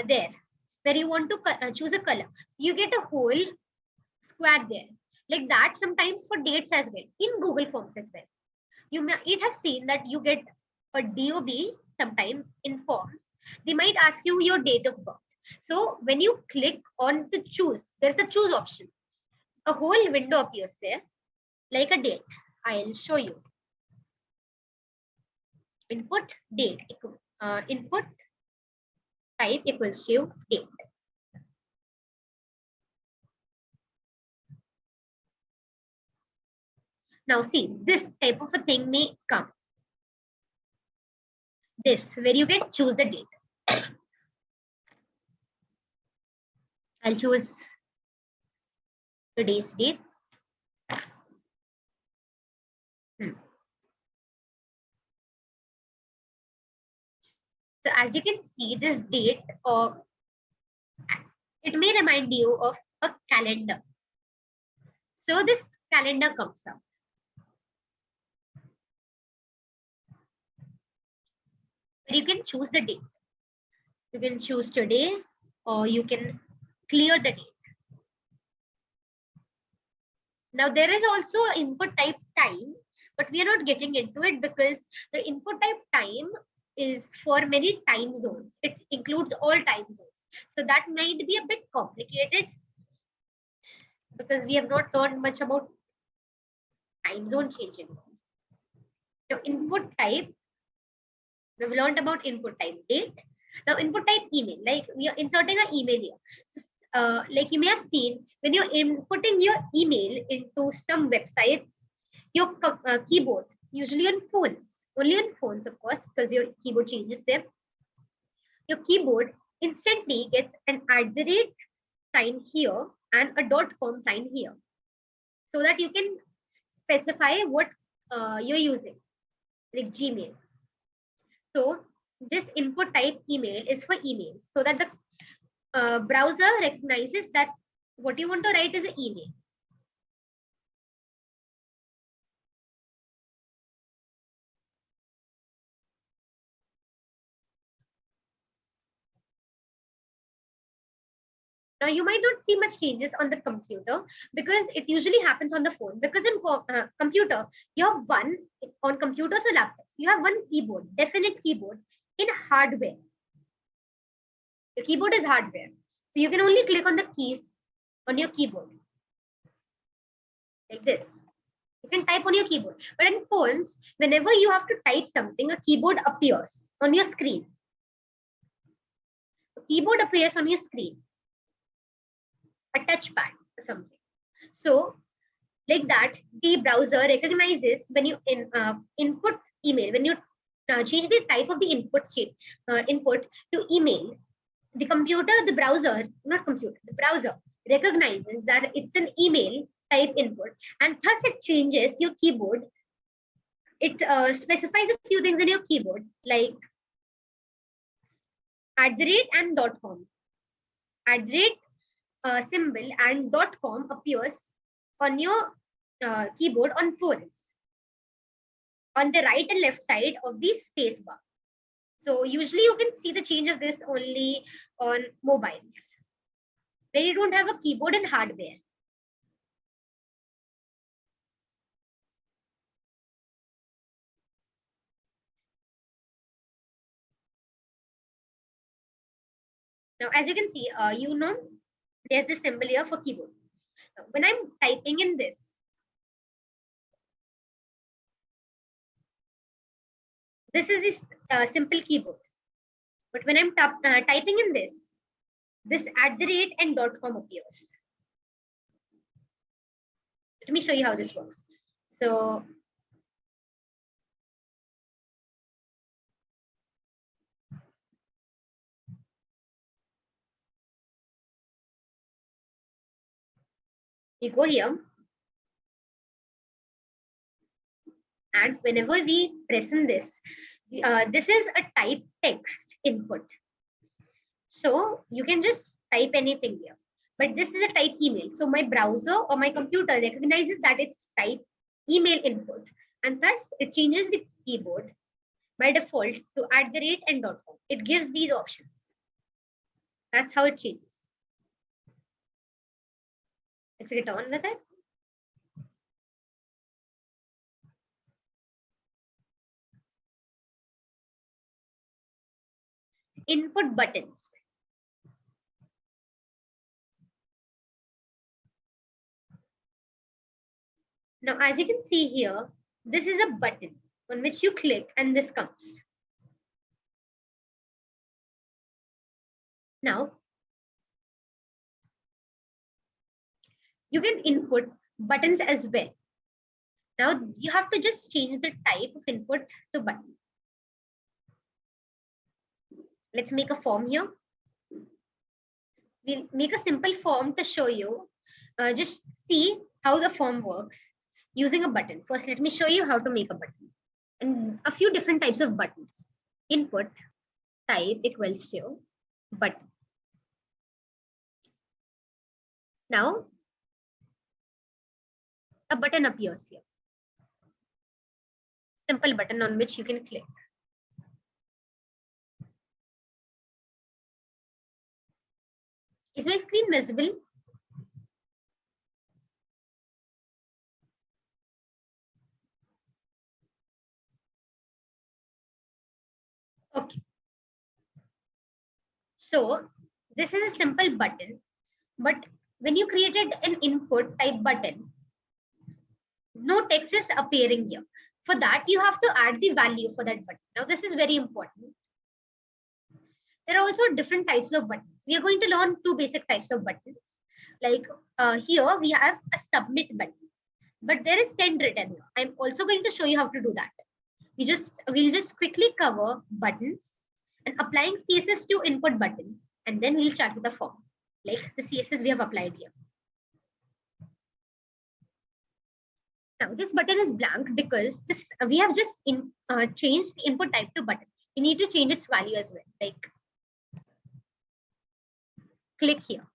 there where you want to choose a color. You get a whole square there. Like that sometimes for dates as well, in Google Forms as well. You might have seen that you get a DOB sometimes in forms. They might ask you your date of birth. So when you click on to choose, there's a choose option. A whole window appears there like a date. I'll show you. Input date, input type equals to date. Now see, this type of a thing may come. This, where you can choose the date. I'll choose today's date. So as you can see, this date, it may remind you of a calendar. So this calendar comes up. Where you can choose the date. You can choose today, or you can clear the date. Now there is also input type time, but we are not getting into it because the input type time is for many time zones. It includes all time zones. So that might be a bit complicated because we have not learned much about time zone changing. So input type, we've learned about input type date. Now input type email, like we are inserting an email here. So, like you may have seen, when you're inputting your email into some websites, your keyboard, usually on phones, only on phones of course, because your keyboard changes there. Your keyboard instantly gets an @ sign here and a .com sign here, so that you can specify what you're using, like Gmail. So this input type email is for emails, so that the browser recognizes that what you want to write is an email. Now you might not see much changes on the computer because it usually happens on the phone. Because in computer, you have one, on computers or laptops, you have one keyboard, definite keyboard in hardware. The keyboard is hardware. So you can only click on the keys on your keyboard. Like this. You can type on your keyboard. But in phones, whenever you have to type something, a keyboard appears on your screen. The keyboard appears on your screen. A touchpad or something. So like that, the browser recognizes when you input email, when you change the type of the input to email, the browser recognizes that it's an email type input, and thus it changes your keyboard. It specifies a few things in your keyboard like @ and .com. @ symbol and .com appears on your keyboard on phones, on the right and left side of the space bar. So usually you can see the change of this only on mobiles, where you don't have a keyboard and hardware. Now, as you can see, there's the symbol here for keyboard. Now, when I'm typing in this, this is this simple keyboard. But when I'm typing in this, this @ and .com appears. Let me show you how this works. So we go here, and whenever we press on this, this is a type text input. So you can just type anything here, but this is a type email. So my browser or my computer recognizes that it's type email input, and thus it changes the keyboard by default to @ and .com. It gives these options. That's how it changes. Let's get on with it. Input buttons. Now, as you can see here, this is a button on which you click and this comes. Now, you can input buttons as well. Now, you have to just change the type of input to button. Let's make a form here. We'll make a simple form to show you. Just see how the form works using a button. First, let me show you how to make a button. And a few different types of buttons. Input type equals to button. Now, a button appears here. Simple button on which you can click. Is my screen visible? Okay. So this is a simple button, but when you created an input type button, no text is appearing here. For that, you have to add the value for that button. Now, this is very important. There are also different types of buttons. We are going to learn two basic types of buttons. Like here, we have a submit button, but there is send written here. I'm also going to show you how to do that. We'll just quickly cover buttons and applying CSS to input buttons, and then we'll start with the form, like the CSS we have applied here. Now this button is blank because this we have just changed the input type to button. We need to change its value as well. Like click here.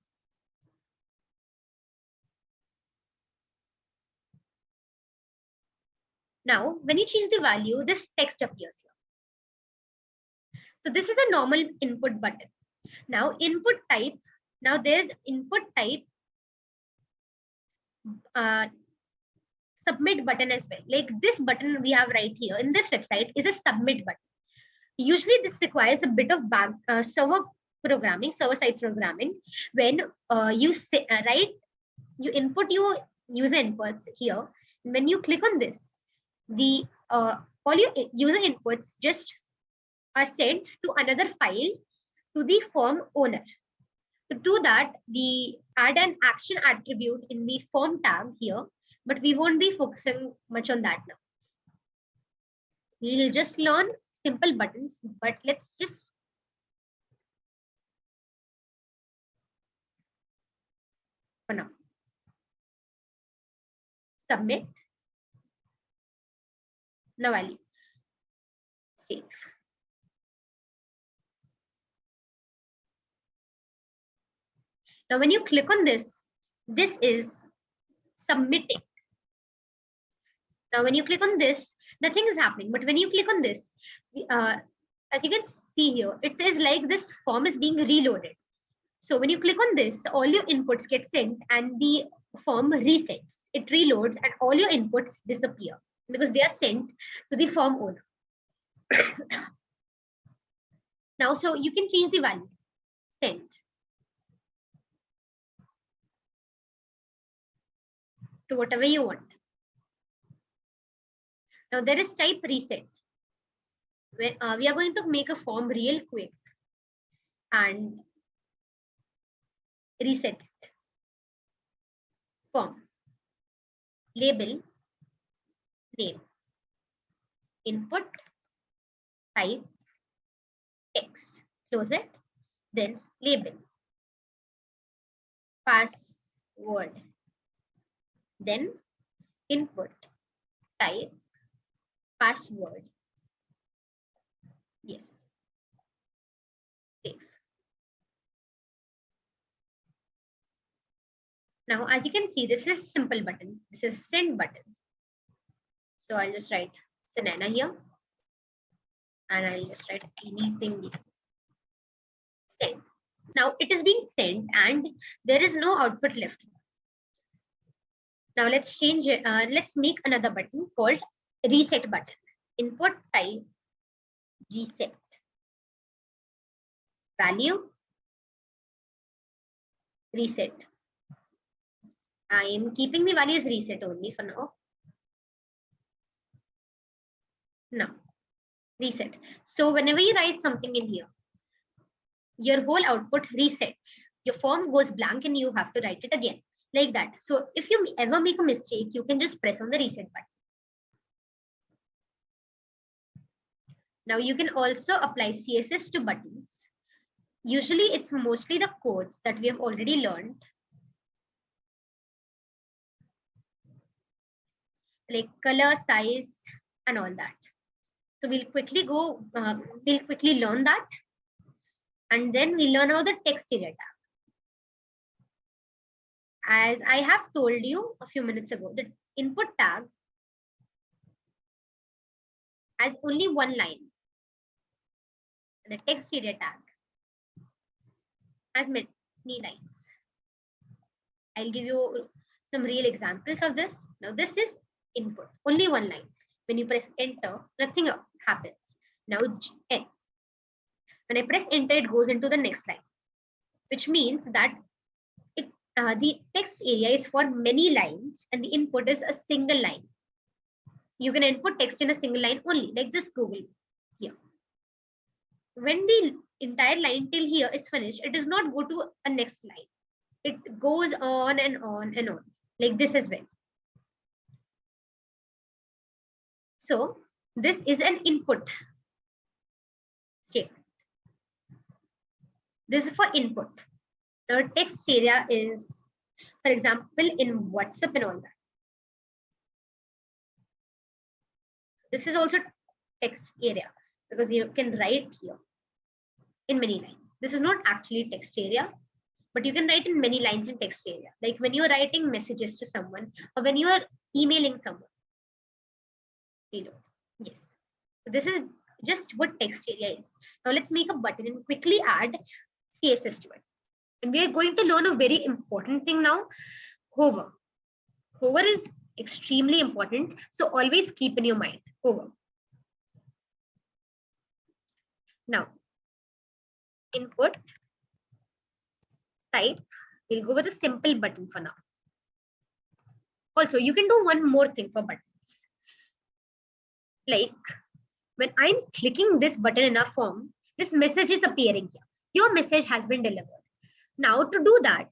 Now when you change the value, this text appears here. So this is a normal input button. Now input type. Now there's input type submit button as well. Like this button we have right here in this website is a submit button. Usually this requires a bit of server side programming. When you input your user inputs here. When you click on this, the all your user inputs just are sent to another file to the form owner. To do that, we add an action attribute in the form tag here, but we won't be focusing much on that now. We'll just learn simple buttons, but let's just for now submit the value, save. Now when you click on this, this is submitting. Now when you click on this, nothing is happening, but when you click on this, as you can see here, it is like this form is being reloaded. So when you click on this, all your inputs get sent and the form resets. It reloads and all your inputs disappear because they are sent to the form owner. Now, so you can change the value, send. To whatever you want. Now there is type reset. Where we are going to make a form real quick and reset it. Form, label, name, input, type, text. Close it. Then label, password. Then input, type, password. Yes. Save. Now, as you can see, this is simple button. This is send button. So I'll just write Sanana here. And I'll just write anything here. Send. Now it is being sent and there is no output left. Now let's change it. Let's make another button called reset button. Input type reset. Value reset. I am keeping the values reset only for now. Now reset. So whenever you write something in here, your whole output resets. Your form goes blank and you have to write it again like that. So if you ever make a mistake, you can just press on the reset button. Now you can also apply CSS to buttons. Usually it's mostly the codes that we have already learned, like color, size, and all that. So we'll quickly learn that. And then we learn how the text area tag. As I have told you a few minutes ago, the input tag has only one line. And the text area tag has many lines. I'll give you some real examples of this. Now this is input, only one line. When you press enter, nothing happens. Now when I press enter, it goes into the next line, which means that the text area is for many lines and the input is a single line. You can input text in a single line only, like this Google here. When the entire line till here is finished, it does not go to a next line. It goes on and on and on, like this as well. So this is an input statement. This is for input. The text area is, for example, in WhatsApp and all that. This is also text area because you can write here in many lines. This is not actually text area, but you can write in many lines in text area. Like when you're writing messages to someone or when you are emailing someone. Reload. Yes. So this is just what text area is. Now let's make a button and quickly add CSS to it. And we are going to learn a very important thing now, hover. Hover is extremely important. So always keep in your mind, hover. Now, input, type, we'll go with a simple button for now. Also, you can do one more thing for buttons. Like when I'm clicking this button in a form, this message is appearing here. Your message has been delivered. Now to do that,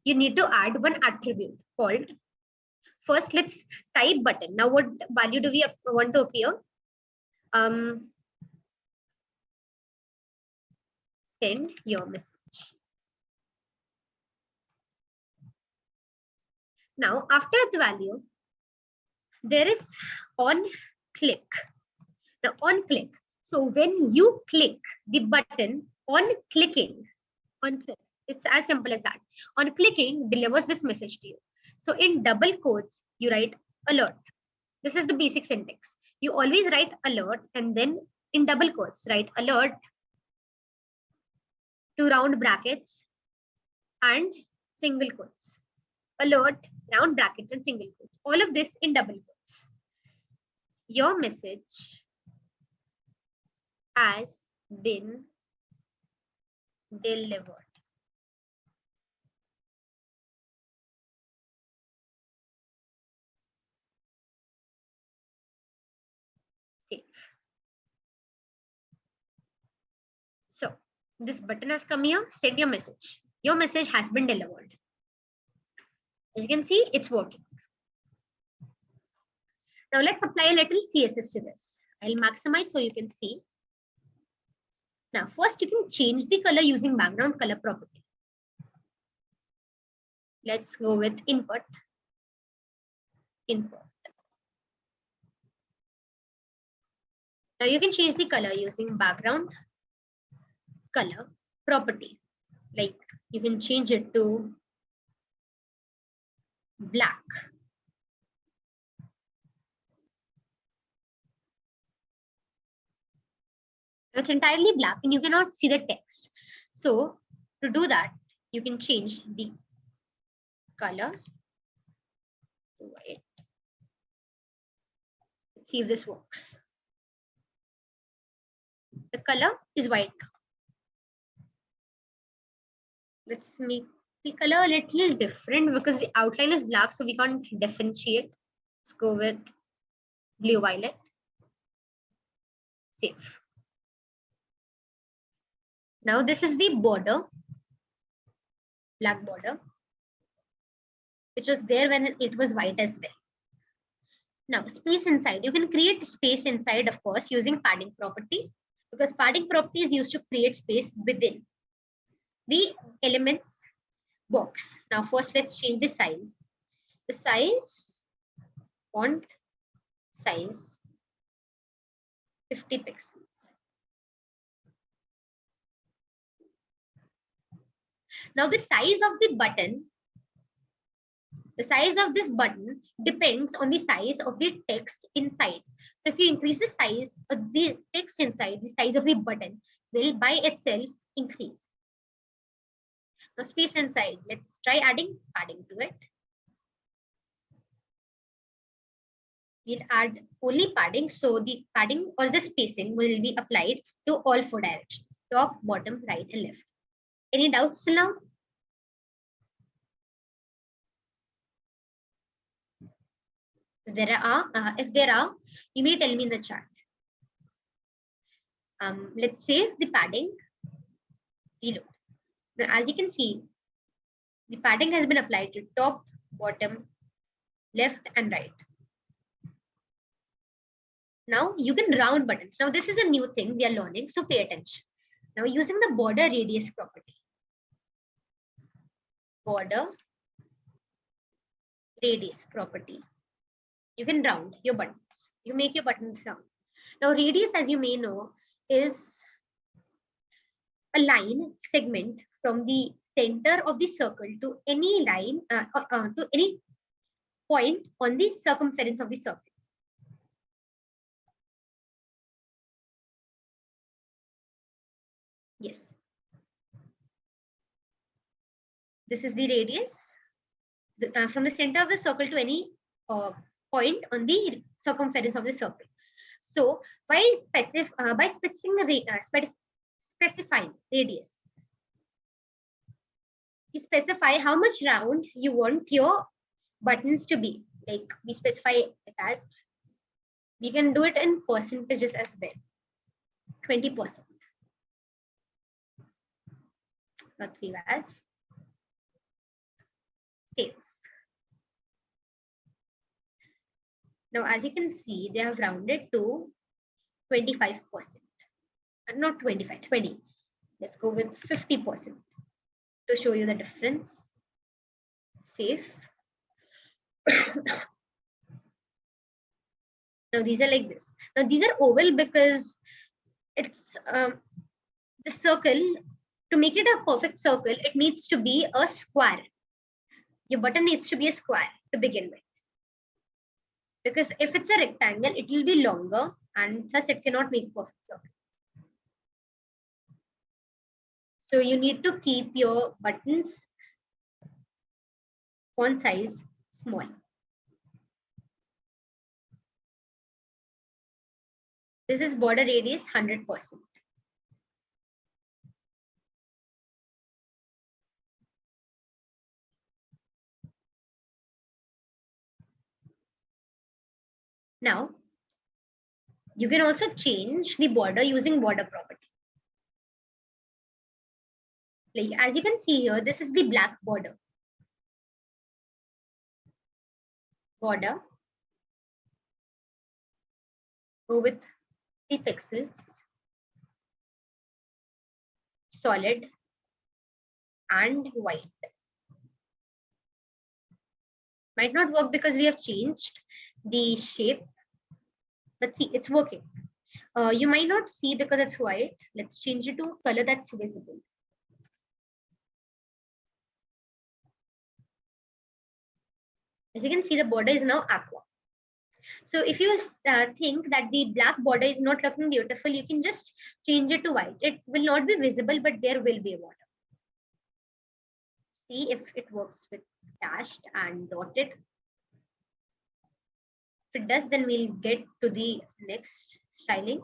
you need to add one attribute called, first let's type button. Now what value do we want to appear? Send your message. Now after the value, there is on click. Now on click. So when you click the button on clicking, it's as simple as that. On clicking delivers this message to you. So in double quotes, you write alert. This is the basic syntax. You always write alert and then in double quotes, write alert, 2 round brackets and single quotes. Alert, round brackets and single quotes. All of this in double quotes. Your message has been delivered. Save. So this button has come here, send your message. Your message has been delivered. As you can see, it's working. Now let's apply a little CSS to this. I'll maximize so you can see. Now first you can change the color using background color property. Let's go with input. Now you can change the color using background color property. Like you can change it to black. It's entirely black and you cannot see the text. So to do that, you can change the color to white. Let's see if this works. The color is white now. Let's make the color a little different because the outline is black, so we can't differentiate. Let's go with blue violet. Save. Now this is the border, black border, which was there when it was white as well. Now space inside, you can create space inside, of course, using padding property, because padding property is used to create space within the elements box. Now first let's change the size. The size, font size, 50 pixels. Now the size of the button, the size of this button depends on the size of the text inside. So if you increase the size of the text inside, the size of the button will by itself increase. Now space inside, let's try adding padding to it. We'll add only padding, so the padding or the spacing will be applied to all 4 directions: top, bottom, right, and left. Any doubts till now? If there are, you may tell me in the chat. Let's save the padding. Reload. Now, as you can see, the padding has been applied to top, bottom, left, and right. Now you can round buttons. Now this is a new thing we are learning, so pay attention. Now using the border radius property. Border radius property. You can round your buttons. You make your buttons round. Now radius, as you may know, is a line segment from the center of the circle to any line to any point on the circumference of the circle. Yes. This is the radius from the center of the circle to any point on the circumference of the circle. So by specifying radius, you specify how much round you want your buttons to be. Like we specify it as, we can do it in percentages as well. 20%. Let's see as save. Now, as you can see, they have rounded to 25%. Not 25, 20. Let's go with 50% to show you the difference. Save. Now, these are like this. Now, these are oval because it's the circle. To make it a perfect circle, it needs to be a square. Your button needs to be a square to begin with. Because if it's a rectangle, it will be longer and thus it cannot make perfect circle. So you need to keep your buttons font size small. This is border radius 100%. Now, you can also change the border using border property. Like as you can see here, this is the black border. Go with 3 pixels, solid and white. Might not work because we have changed the shape, but see, it's working. You might not see because it's white. Let's change it to color that's visible. As you can see, the border is now aqua. So if you think that the black border is not looking beautiful, you can just change it to white. It will not be visible, but there will be a border. See if it works with dashed and dotted. If it does, then we'll get to the next styling.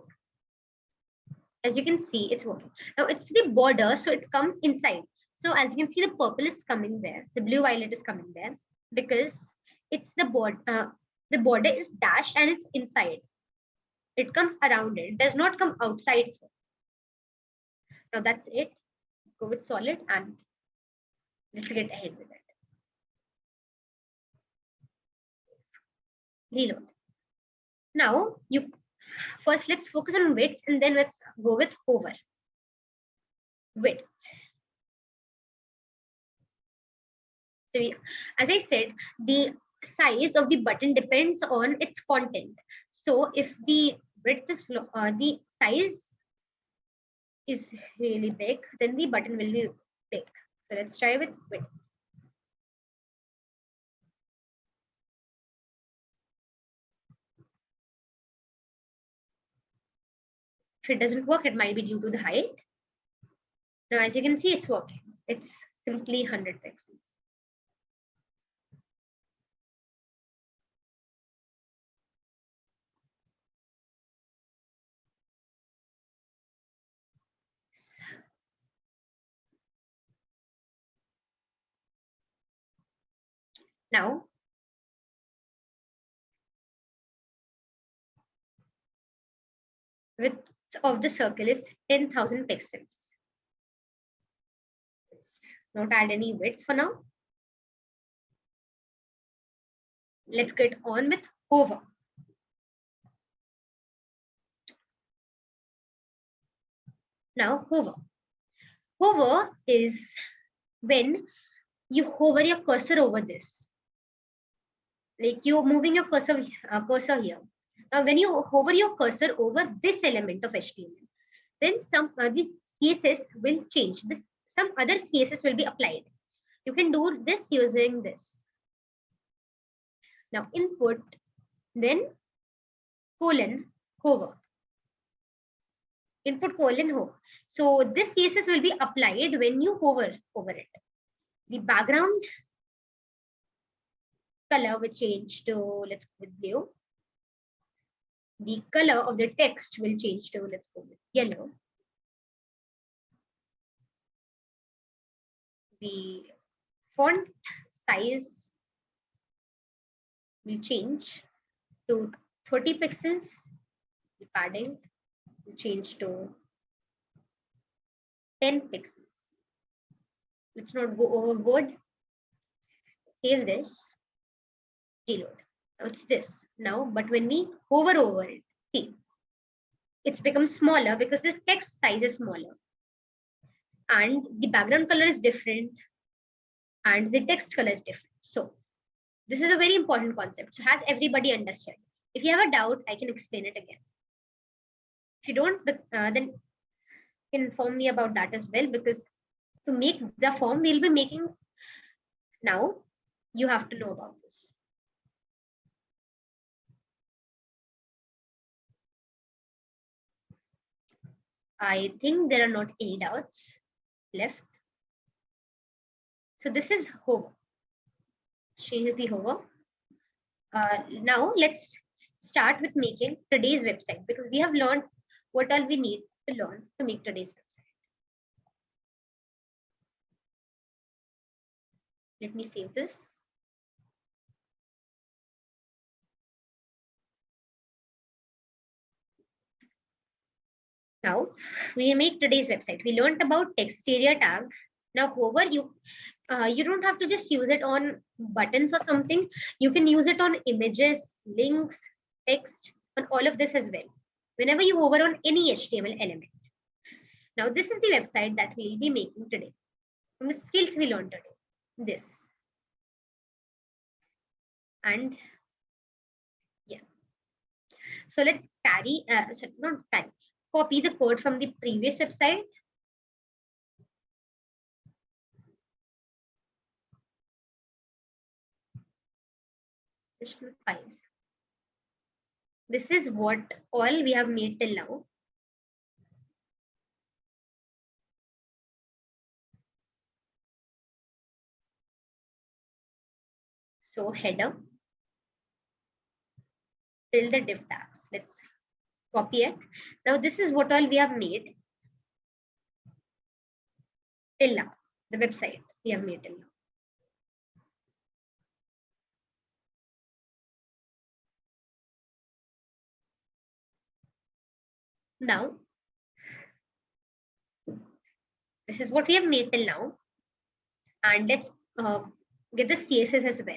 As you can see, it's working. Now it's the border, so it comes inside. So as you can see, the purple is coming there, the blue violet is coming there because it's the border. The border is dashed and it's inside. It comes around it. It does not come outside. Now that's it. Go with solid and let's get ahead with it. Reload. Now you first let's focus on width and then let's go with hover. Width. So as I said, the size of the button depends on its content. So if the width is the size is really big, then the button will be big. So let's try with width. If it doesn't work, it might be due to the height. Now, as you can see, it's working. It's simply 100 pixels. Now, width of the circle is 10,000 pixels. Let's not add any width for now. Let's get on with hover. Now, hover. Hover is when you hover your cursor over this. Like you're moving your cursor here. Now, when you hover your cursor over this element of HTML, then some this CSS will change. Some other CSS will be applied. You can do this using this. Now, input, then colon hover. Input colon hover. So this CSS will be applied when you hover over it. The background color will change to, let's go with blue. The color of the text will change to, let's go with yellow. The font size will change to 30 pixels. The padding will change to 10 pixels. Let's not go overboard. Save this. Reload. Now it's this now, but when we hover over it, see, it's become smaller because the text size is smaller and the background color is different and the text color is different. So this is a very important concept. So has everybody understood? If you have a doubt, I can explain it again. If you don't, then inform me about that as well, because to make the form we'll be making now, you have to know about this. I think there are not any doubts left. So this is hover. Change the hover. Now let's start with making today's website, because we have learned what all we need to learn to make today's website. Let me save this. Now we make today's website. We learned about text area tag. Now hover, you don't have to just use it on buttons or something. You can use it on images, links, text, on all of this as well. Whenever you hover on any HTML element. Now this is the website that we'll be making today. From the skills we learned today. This. And yeah. So let's copy the code from the previous website. Question 5. This is what all we have made till now. So header till the div tags. Let's copy it. Now this is what all we have made till now. The website we have made till now. Now, this is what we have made till now. And let's get the CSS as well.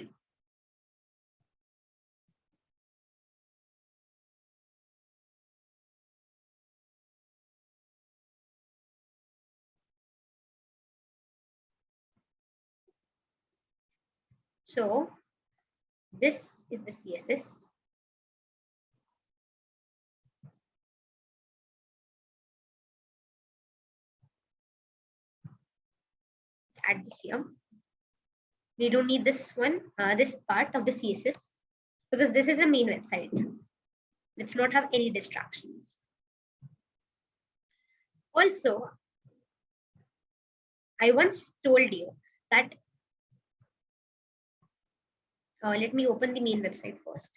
So this is the CSS. Add this here. We don't need this one, this part of the CSS, because this is the main website. Let's not have any distractions. Also, I once told you that, let me open the main website first.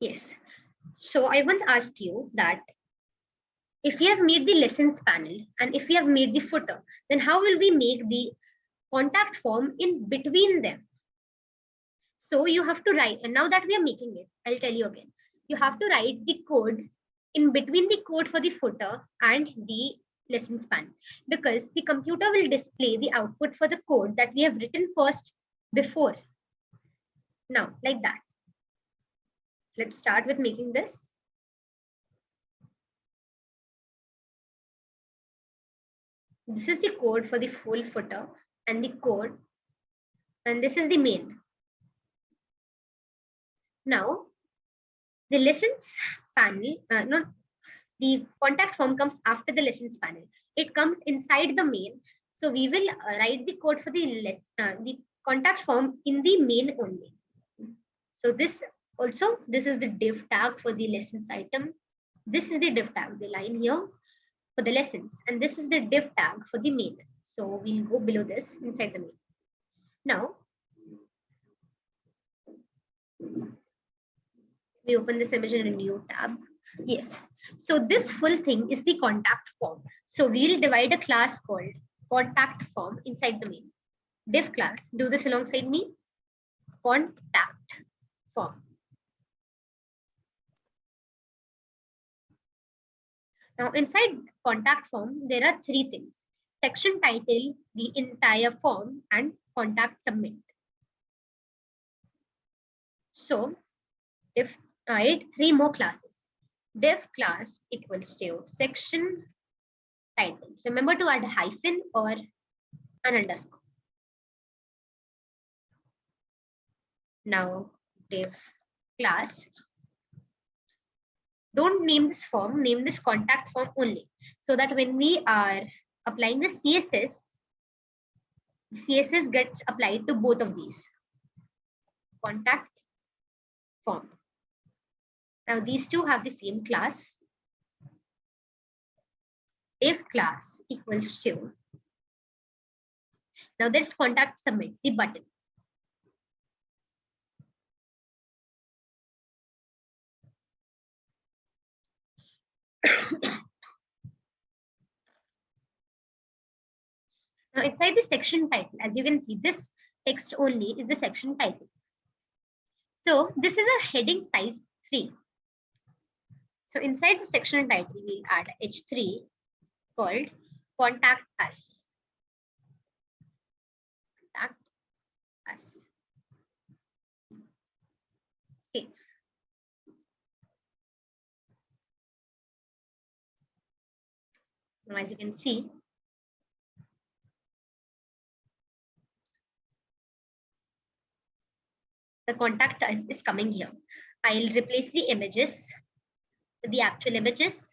Yes. So I once asked you that if we have made the lessons panel and if we have made the footer, then how will we make the contact form in between them? So you have to write, and now that we are making it, I'll tell you again. You have to write the code in between the code for the footer and the lessons panel, because the computer will display the output for the code that we have written first before. Now, like that. Let's start with making this. This is the code for the full footer and the code, and this is the main. Now, the lessons panel, not the contact form comes after the lessons panel. It comes inside the main. So we will write the code for the contact form in the main only. So this is the div tag for the lessons item. This is the div tag, the line here for the lessons, and this is the div tag for the main. So we'll go below this inside the main. Now, we open this image in a new tab. Yes. So this full thing is the contact form. So we'll divide a class called contact form inside the main. Div class, do this alongside me. Contact form. Now inside contact form, there are three things: section title, the entire form, and contact submit. So if I add three more classes, div class equals to section title. Remember to add a hyphen or an underscore. Now div class, don't name this form, name this contact form only, so that when we are applying the CSS gets applied to both of these. Contact form. Now these two have the same class. Div class equals to, now there's contact submit, the button. Now inside the section title, as you can see, this text only is the section title. So this is a heading size 3. So inside the section title, we'll add H3 called Contact Us. Contact Us. Save. Now, as you can see, the contact us is coming here. I'll replace the images with the actual images.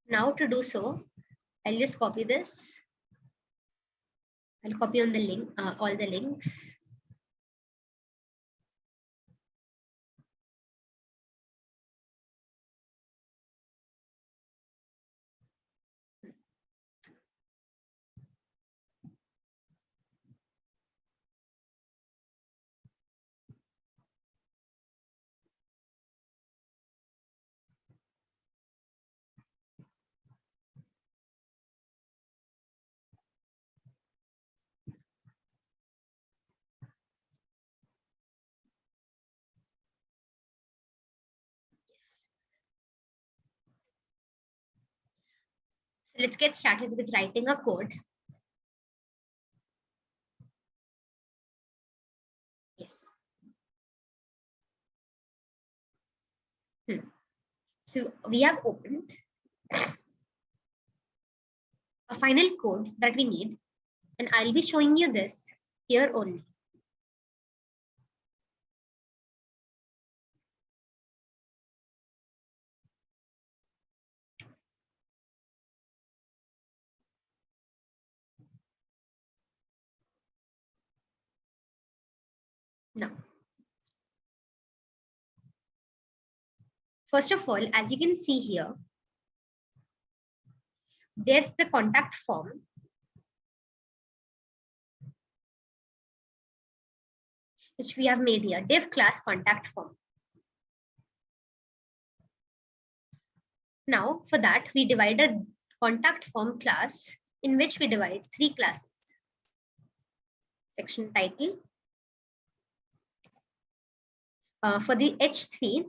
Now to do so, I'll just copy this. I'll copy on the link, all the links. So let's get started with writing a code. Yes. So we have opened a final code that we need, and I'll be showing you this here only. Now, first of all, as you can see here, there's the contact form. Which we have made here, div class contact form. Now, for that, we divide a contact form class in which we divide 3 classes. Section title. For the H3,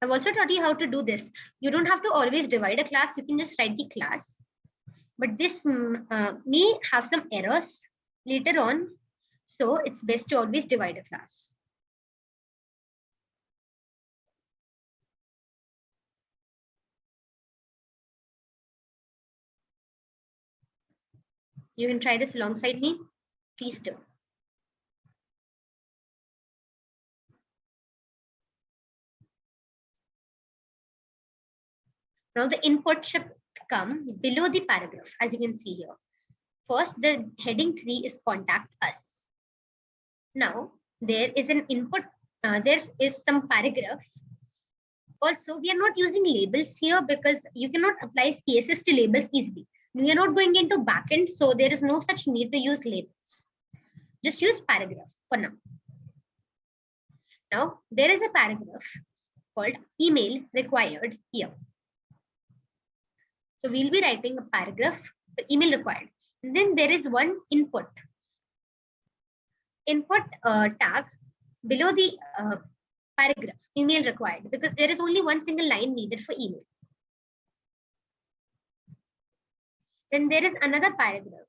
I've also taught you how to do this. You don't have to always divide a class. You can just write the class. But this may have some errors later on. So it's best to always divide a class. You can try this alongside me. Please do. Now the input should come below the paragraph, as you can see here. First, the heading 3 is contact us. Now, there is an input, there is some paragraph. Also, we are not using labels here because you cannot apply CSS to labels easily. We are not going into backend, so there is no such need to use labels. Just use paragraph for now. Now, there is a paragraph called email required here. So we'll be writing a paragraph for email required. And then there is one input tag below the paragraph email required, because there is only one single line needed for email. Then there is another paragraph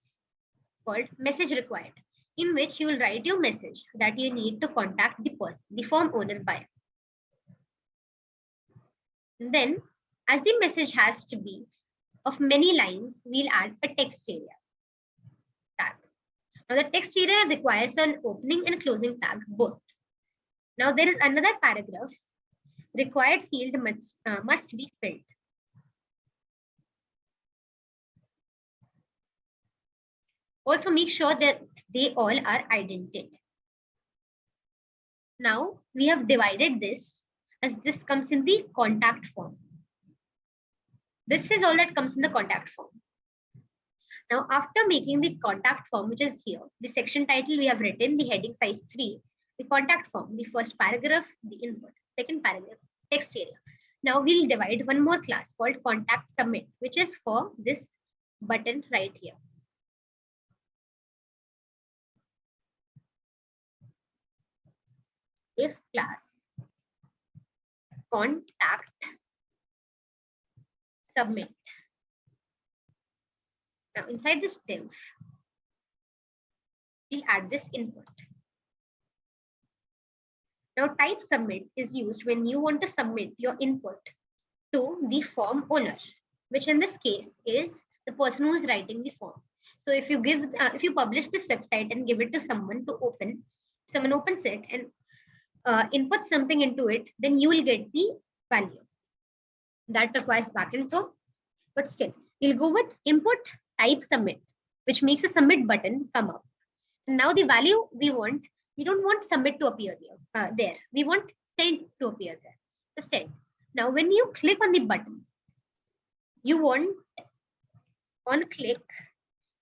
called message required, in which you will write your message that you need to contact the person, the form owner by. And then, as the message has to be of many lines, we'll add a text area tag. Now the text area requires an opening and closing tag both. Now there is another paragraph. Required field must be filled. Also make sure that they all are indented. Now we have divided this as this comes in the contact form. This is all that comes in the contact form. Now, after making the contact form, which is here, the section title we have written, the heading size 3, the contact form, the first paragraph, the input, second paragraph, text area. Now we'll divide one more class called contact submit, which is for this button right here. If class contact submit. Now inside this div, we add this input. Now type submit is used when you want to submit your input to the form owner, which in this case is the person who is writing the form. So if you give, if you publish this website and give it to someone to open, someone opens it and input something into it, then you will get the value. That requires backend form, but still, you'll go with input type submit, which makes a submit button come up. And now the value we want, we don't want submit to appear there. We want send to appear there. So send. Now, when you click on the button, you want on click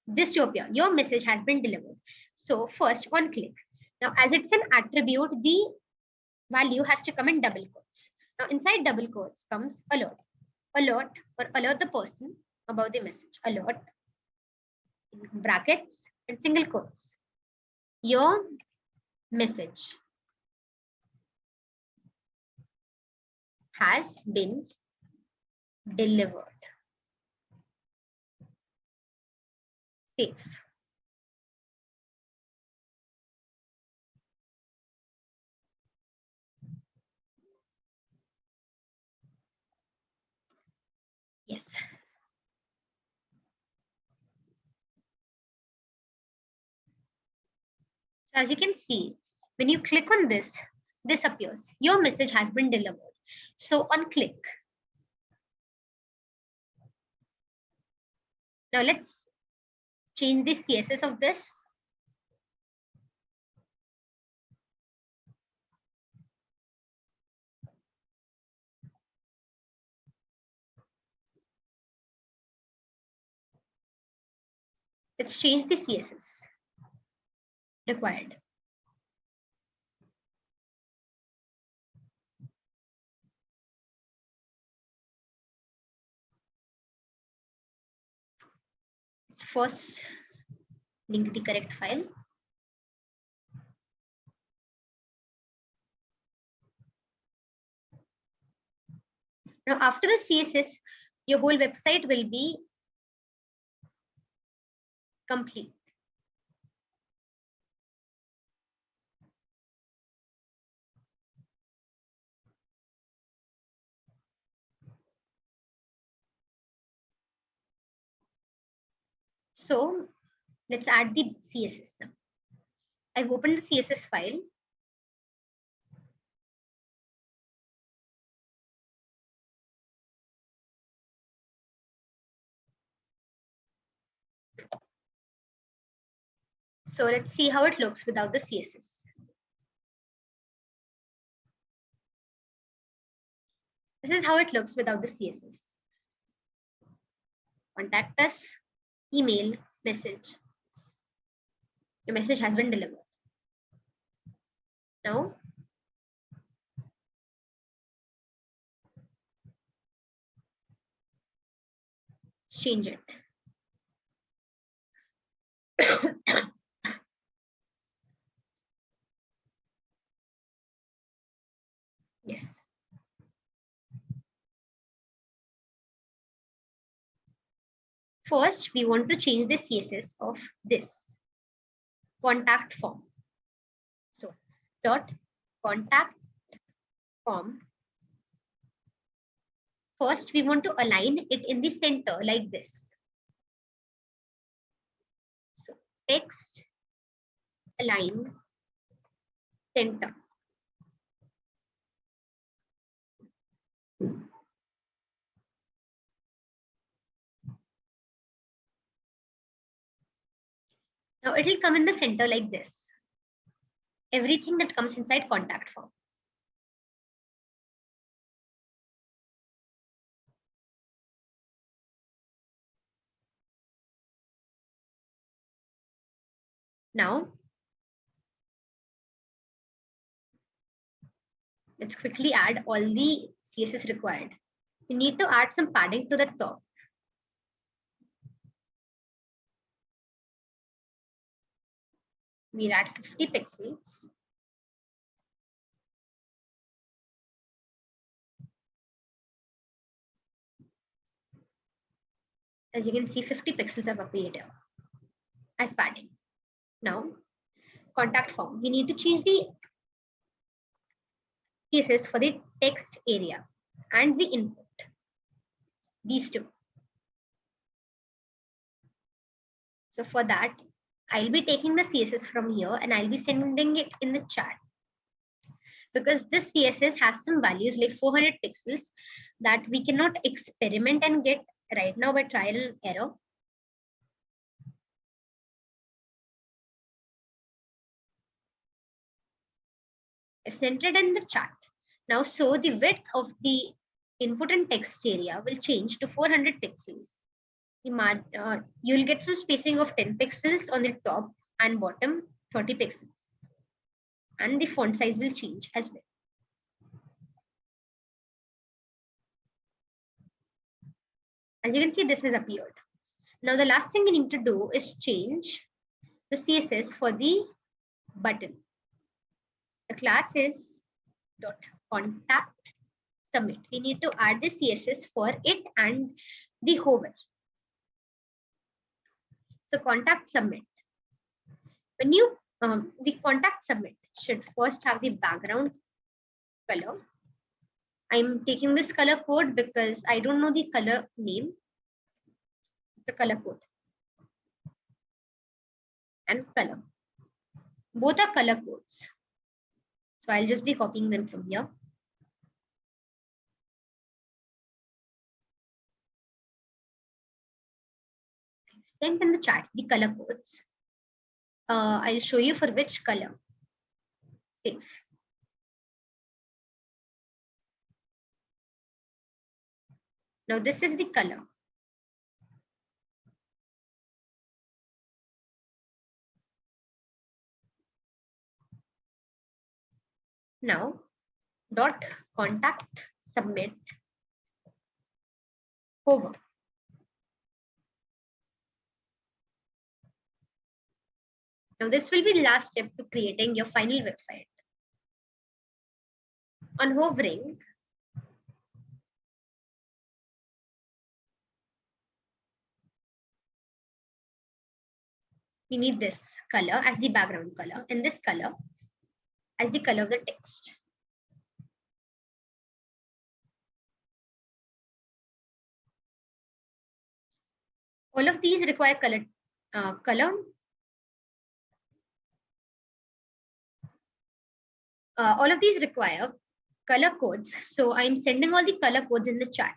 this to appear. Your message has been delivered. So first on click. Now, as it's an attribute, the value has to come in double quotes. Now, inside double quotes comes alert. Alert or alert the person about the message. Alert in brackets and single quotes. Your message has been delivered. Save. Yes. So as you can see, when you click on this, this appears. Your message has been delivered. So on click. Now let's change the CSS of this. Let's change the CSS required. Let's first link the correct file. Now after the CSS, your whole website will be complete. So let's add the CSS now. I've opened the CSS file. So let's see how it looks without the CSS. This is how it looks without the CSS. Contact us, email, message. Your message has been delivered. Now, let's change it. Yes. First, we want to change the CSS of this contact form. So, dot contact form. First, we want to align it in the center like this. So, text align center. Now it will come in the center like this. Everything that comes inside contact form. Now, let's quickly add all the CSS required. We need to add some padding to the top. We'll add 50 pixels. As you can see, 50 pixels have appeared here as padding. Now, contact form. We need to change the CSS for the text area and the input. These two. So for that, I'll be taking the CSS from here and I'll be sending it in the chat. Because this CSS has some values like 400 pixels that we cannot experiment and get right now by trial and error. I've sent it in the chat. Now, so the width of the input and text area will change to 400 pixels. You'll get some spacing of 10 pixels on the top and bottom, 30 pixels. And the font size will change as well. As you can see, this has appeared. Now, the last thing we need to do is change the CSS for the button. The class is .contact submit. We need to add the CSS for it and the hover. So contact submit. When you the contact submit should first have the background color. I'm taking this color code because I don't know the color name. The color code and color. Both are color codes. So I'll just be copying them from here. I've sent in the chat the color codes. I'll show you for which color. Save. Now this is the color. Now dot contact submit hover. Now this will be the last step to creating your final website. On hovering, we need this color as the background color and this color as the color of the text. All of these require color. All of these require color codes. So I'm sending all the color codes in the chat.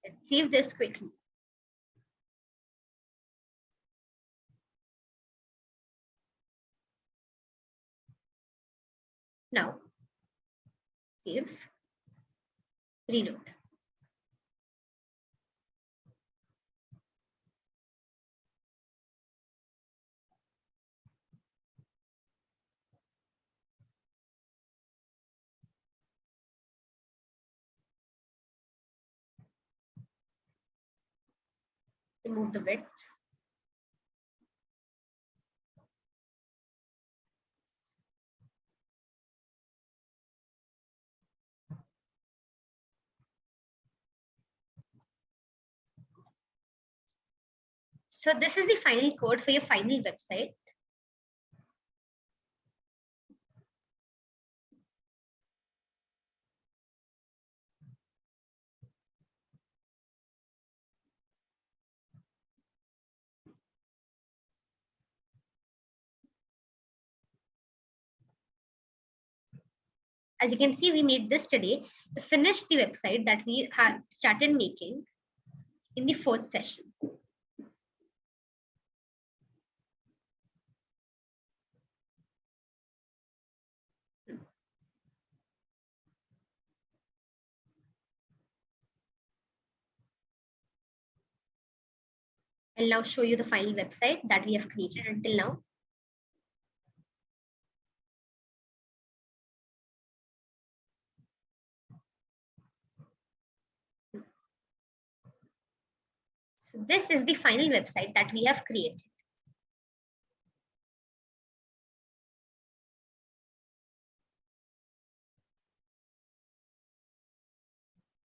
Let's save this quickly. Now, save, reload. Remove the width. So this is the final code for your final website. As you can see, we made this today to finish the website that we had started making in the 4th session. I'll now show you the final website that we have created until now. So this is the final website that we have created.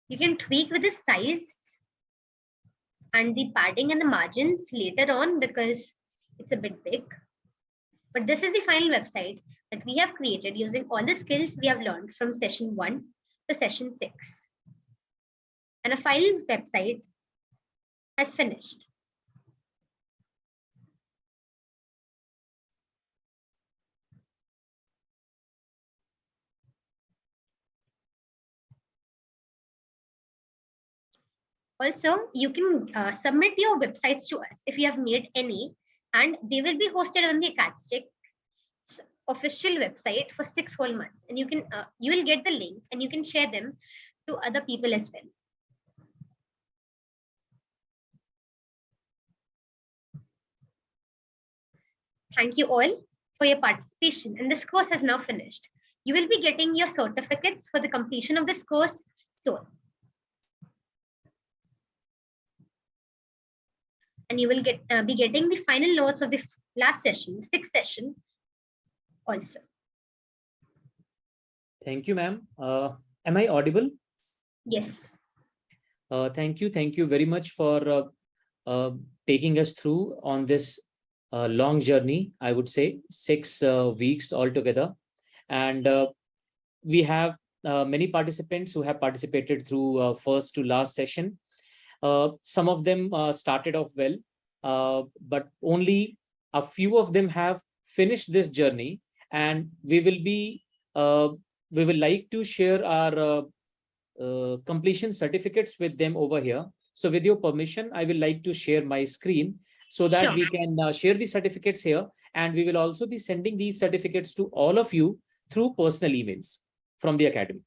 You can tweak with the size and the padding and the margins later on because it's a bit big. But this is the final website that we have created using all the skills we have learned from session 1 to session 6. And a final website has finished. Also, you can submit your websites to us if you have made any, and they will be hosted on the Acadstick official website for 6 whole months. And you will get the link and you can share them to other people as well. Thank you all for your participation, and this course has now finished. You will be getting your certificates for the completion of this course soon. And you will be getting the final notes of the last session, 6th session also. Thank you, ma'am. Am I audible? Yes. Thank you. Thank you very much for taking us through on this long journey, I would say 6 weeks altogether. And we have many participants who have participated through first to last session. Some of them started off well, but only a few of them have finished this journey, and we will like to share our completion certificates with them over here. So with your permission, I will like to share my screen so that we can share the certificates here, and we will also be sending these certificates to all of you through personal emails from the academy.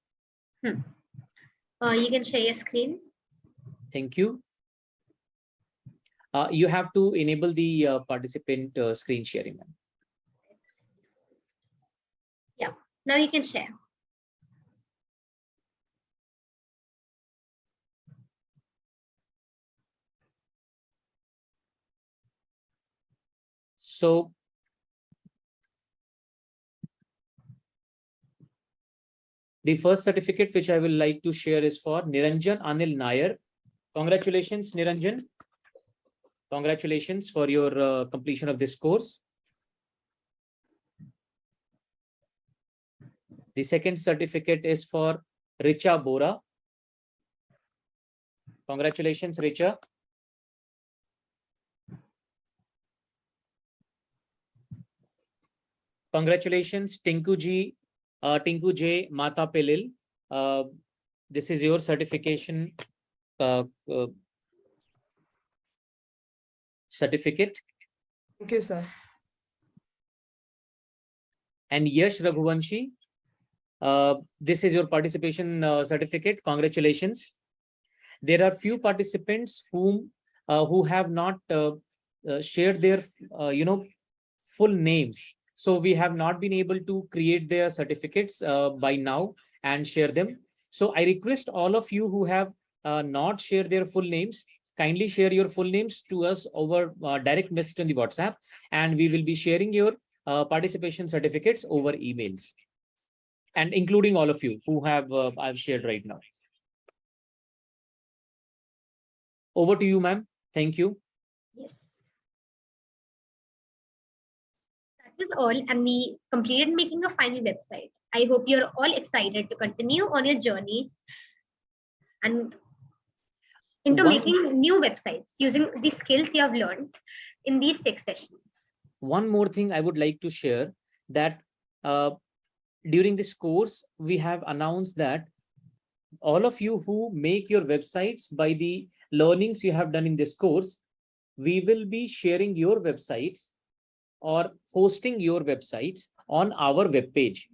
You can share your screen. Thank you. You have to enable the participant screen sharing. Yeah, now you can share. So the first certificate which I will like to share is for Niranjan Anil Nair. Congratulations, Niranjan. Congratulations for your completion of this course. The second certificate is for Richa Bora. Congratulations, Richa. Congratulations, Tinku J. Mata Pelil. This is your certification certificate. Thank you, sir. And Yash Raghuvanshi, this is your participation certificate. Congratulations. There are few participants who have not shared their full names. So we have not been able to create their certificates by now and share them. So I request all of you who have not shared their full names, kindly share your full names to us over direct message on the WhatsApp, and we will be sharing your participation certificates over emails, and including all of you who have I've shared right now. Over to you, ma'am. Thank you. Yes. That was all, and we completed making a final website. I hope you're all excited to continue on your journeys and into making new websites using the skills you have learned in these 6 sessions. One more thing I would like to share, that during this course, we have announced that all of you who make your websites by the learnings you have done in this course, we will be sharing your websites or hosting your websites on our web page.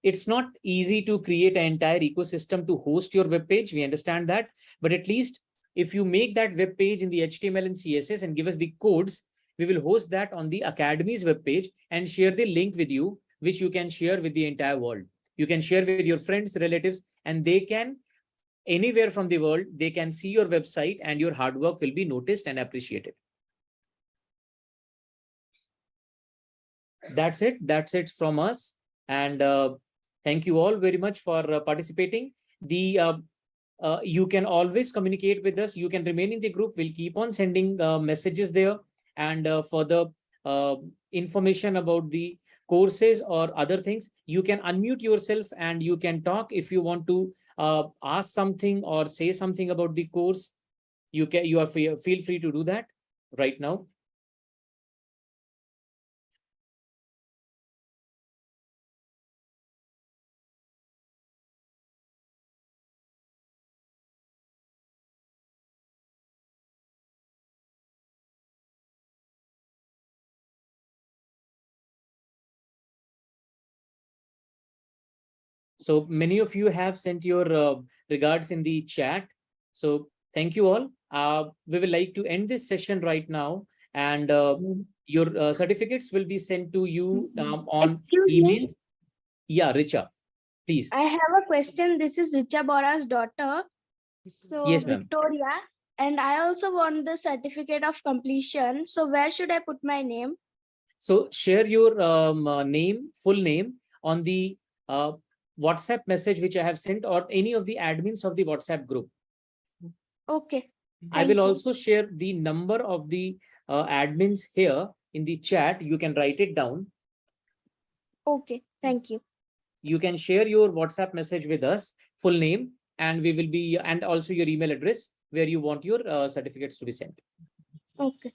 It's not easy to create an entire ecosystem to host your web page. We understand that, but at least if you make that web page in the HTML and CSS and give us the codes, we will host that on the Academy's web page and share the link with you, which you can share with the entire world. You can share with your friends, relatives, and they can, anywhere from the world, they can see your website and your hard work will be noticed and appreciated. That's it. That's it from us. And thank you all very much for participating. You can always communicate with us. You can remain in the group. We'll keep on sending messages there. And for the information about the courses or other things, you can unmute yourself and you can talk. If you want to ask something or say something about the course, you feel free to do that right now. So many of you have sent your regards in the chat. So thank you all. We will like to end this session right now, and your certificates will be sent to you on email. Yeah, Richa, please. I have a question. This is Richa Bora's daughter. So Yes, ma'am. Victoria, and I also want the certificate of completion. So where should I put my name? So share your full name on the WhatsApp message which I have sent, or any of the admins of the WhatsApp group. Okay. I will also share the number of the admins here in the chat. You can write it down. Okay, thank you. You can share your WhatsApp message with us, full name, and we will be, and also your email address where you want your certificates to be sent. Okay.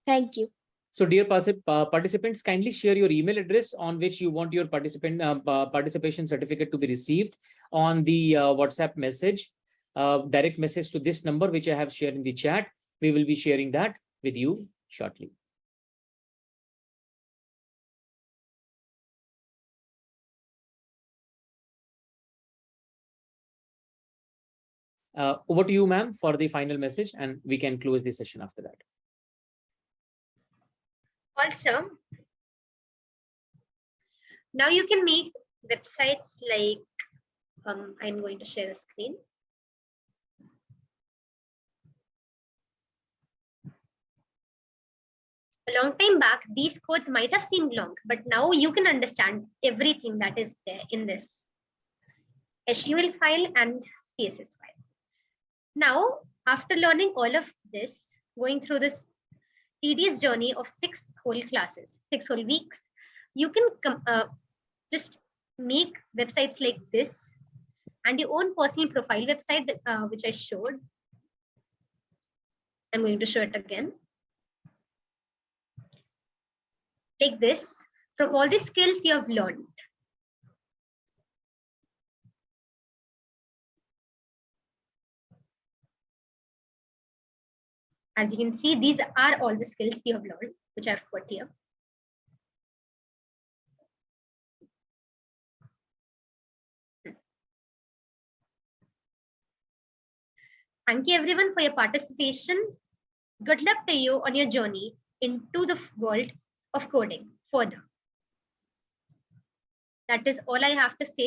Thank you. So dear participants, kindly share your email address on which you want your participation certificate to be received on the WhatsApp message, direct message to this number, which I have shared in the chat. We will be sharing that with you shortly. Over to you, ma'am, for the final message, and we can close the session after that. Also, now you can make websites like, I'm going to share the screen. A long time back, these codes might have seemed long, but now you can understand everything that is there in this HTML file and CSS file. Now, after learning all of this, going through this tedious journey of 6 whole classes, 6 whole weeks, you can just make websites like this and your own personal profile website, which I showed. I'm going to show it again. Like this, from all the skills you have learned. As you can see, these are all the skills you have learned, which I've put here. Thank you everyone for your participation. Good luck to you on your journey into the world of coding further. That is all I have to say.